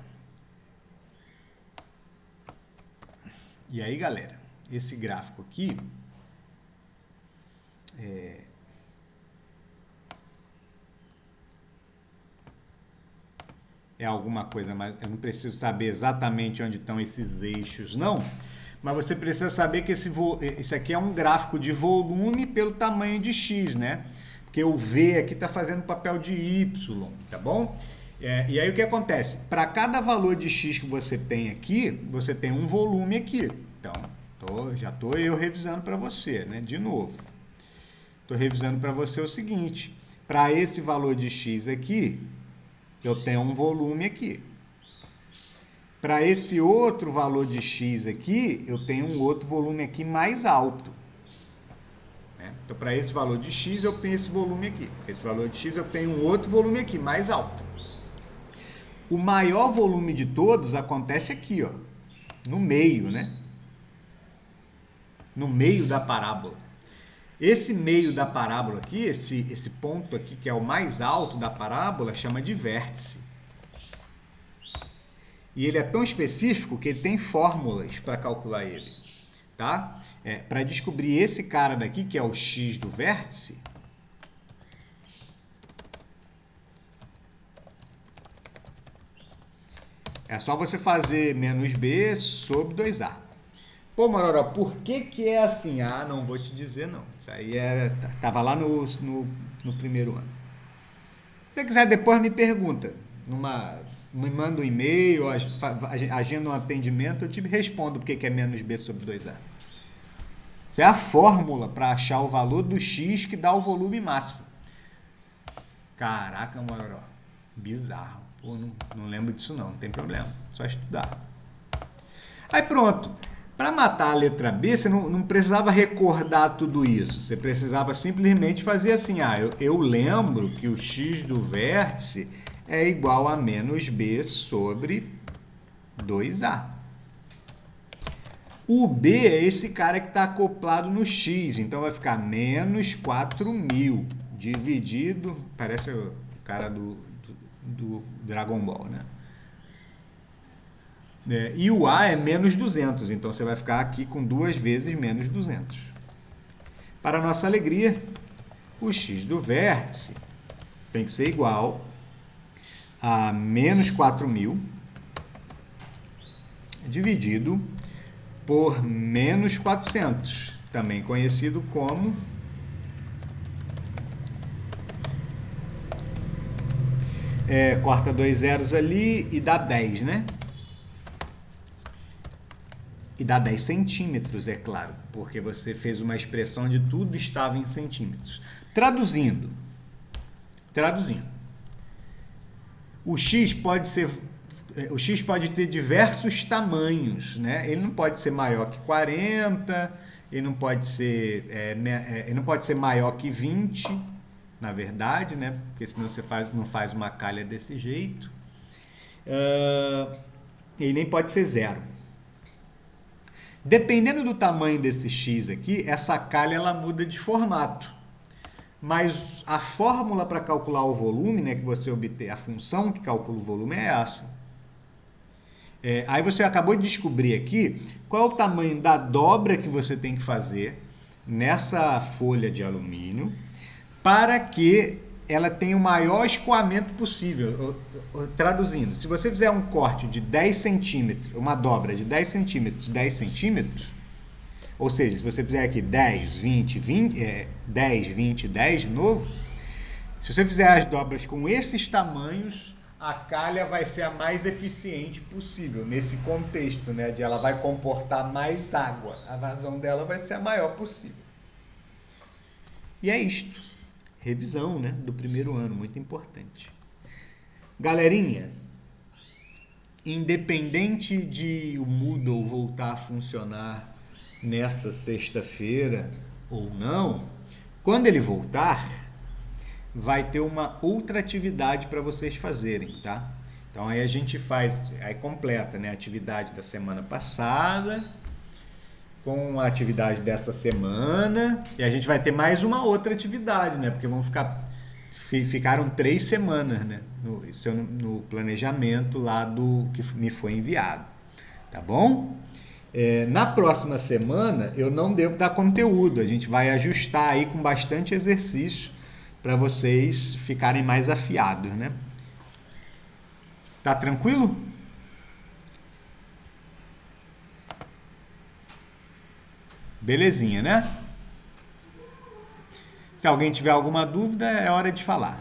Speaker 1: esse gráfico aqui é alguma coisa, mas eu não preciso saber exatamente onde estão esses eixos, não. Mas você precisa saber que esse aqui é um gráfico de volume pelo tamanho de x, né? Porque o V aqui está fazendo papel de y, tá bom? E aí o que acontece? Para cada valor de x que você tem aqui, você tem um volume aqui. Então, já estou eu revisando para você, né? De novo. Estou revisando para você o seguinte. Para esse valor de x aqui, eu tenho um volume aqui. Para esse outro valor de x aqui, eu tenho um outro volume aqui mais alto. Então, para esse valor de x, eu tenho esse volume aqui. Para esse valor de x, eu tenho um outro volume aqui, mais alto. O maior volume de todos acontece aqui, ó, no meio, né? No meio da parábola. Esse meio da parábola aqui, esse ponto aqui, que é o mais alto da parábola, chama de vértice. E ele é tão específico que ele tem fórmulas para calcular ele, tá? Para descobrir esse cara daqui, que é o x do vértice, é só você fazer menos b sobre 2a. Pô, Mororó, por que é assim? Ah, não vou te dizer, não. Isso aí tava lá no primeiro ano. Se você quiser, depois me pergunta. Me manda um e-mail, agenda um atendimento, eu te respondo por que é menos b sobre 2a. Isso é a fórmula para achar o valor do x que dá o volume máximo. Caraca, Mororó, bizarro. Pô, não lembro disso não tem problema, só estudar. Aí pronto. Para matar a letra B, você não precisava recordar tudo isso. Você precisava simplesmente fazer assim. Eu lembro que o x do vértice é igual a menos b sobre 2a. O B é esse cara que está acoplado no x. Então, vai ficar menos 4.000 dividido... Parece o cara do Dragon Ball, né? E o A é menos 200, então você vai ficar aqui com 2 vezes menos 200. Para nossa alegria, o x do vértice tem que ser igual a menos 4.000 dividido por menos 400, também conhecido como corta 2 zeros ali e dá 10, né? E dá 10 centímetros, é claro, porque você fez uma expressão de tudo estava em centímetros. Traduzindo, o x pode ter diversos tamanhos, né? Ele não pode ser maior que 40, ele não pode ser maior que 20, na verdade, né? Porque senão você não faz uma calha desse jeito. Ele nem pode ser 0. Dependendo do tamanho desse x aqui, essa calha ela muda de formato. Mas a fórmula para calcular o volume, né, que você obter, a função que calcula o volume é essa. Aí você acabou de descobrir aqui qual é o tamanho da dobra que você tem que fazer nessa folha de alumínio para que ela tem o maior escoamento possível. Traduzindo, se você fizer um corte de 10 centímetros, uma dobra de 10 centímetros, 10 centímetros, ou seja, se você fizer aqui 10, 20, 20, 10, 20, 10 de novo, se você fizer as dobras com esses tamanhos, a calha vai ser a mais eficiente possível nesse contexto, né? De ela vai comportar mais água, a vazão dela vai ser a maior possível. E é isto. Revisão, né? Do primeiro ano, muito importante. Galerinha, independente de o Moodle voltar a funcionar nessa sexta-feira ou não, quando ele voltar, vai ter uma outra atividade para vocês fazerem, tá? Então aí a gente faz, aí completa, né, a atividade da semana passada com a atividade dessa semana e a gente vai ter mais uma outra atividade, né? Porque ficaram 3 semanas, né, no planejamento lá do que me foi enviado, tá bom? Na próxima semana eu não devo dar conteúdo, a gente vai ajustar aí com bastante exercício para vocês ficarem mais afiados, né? Tá tranquilo? Belezinha, né? Se alguém tiver alguma dúvida, é hora de falar.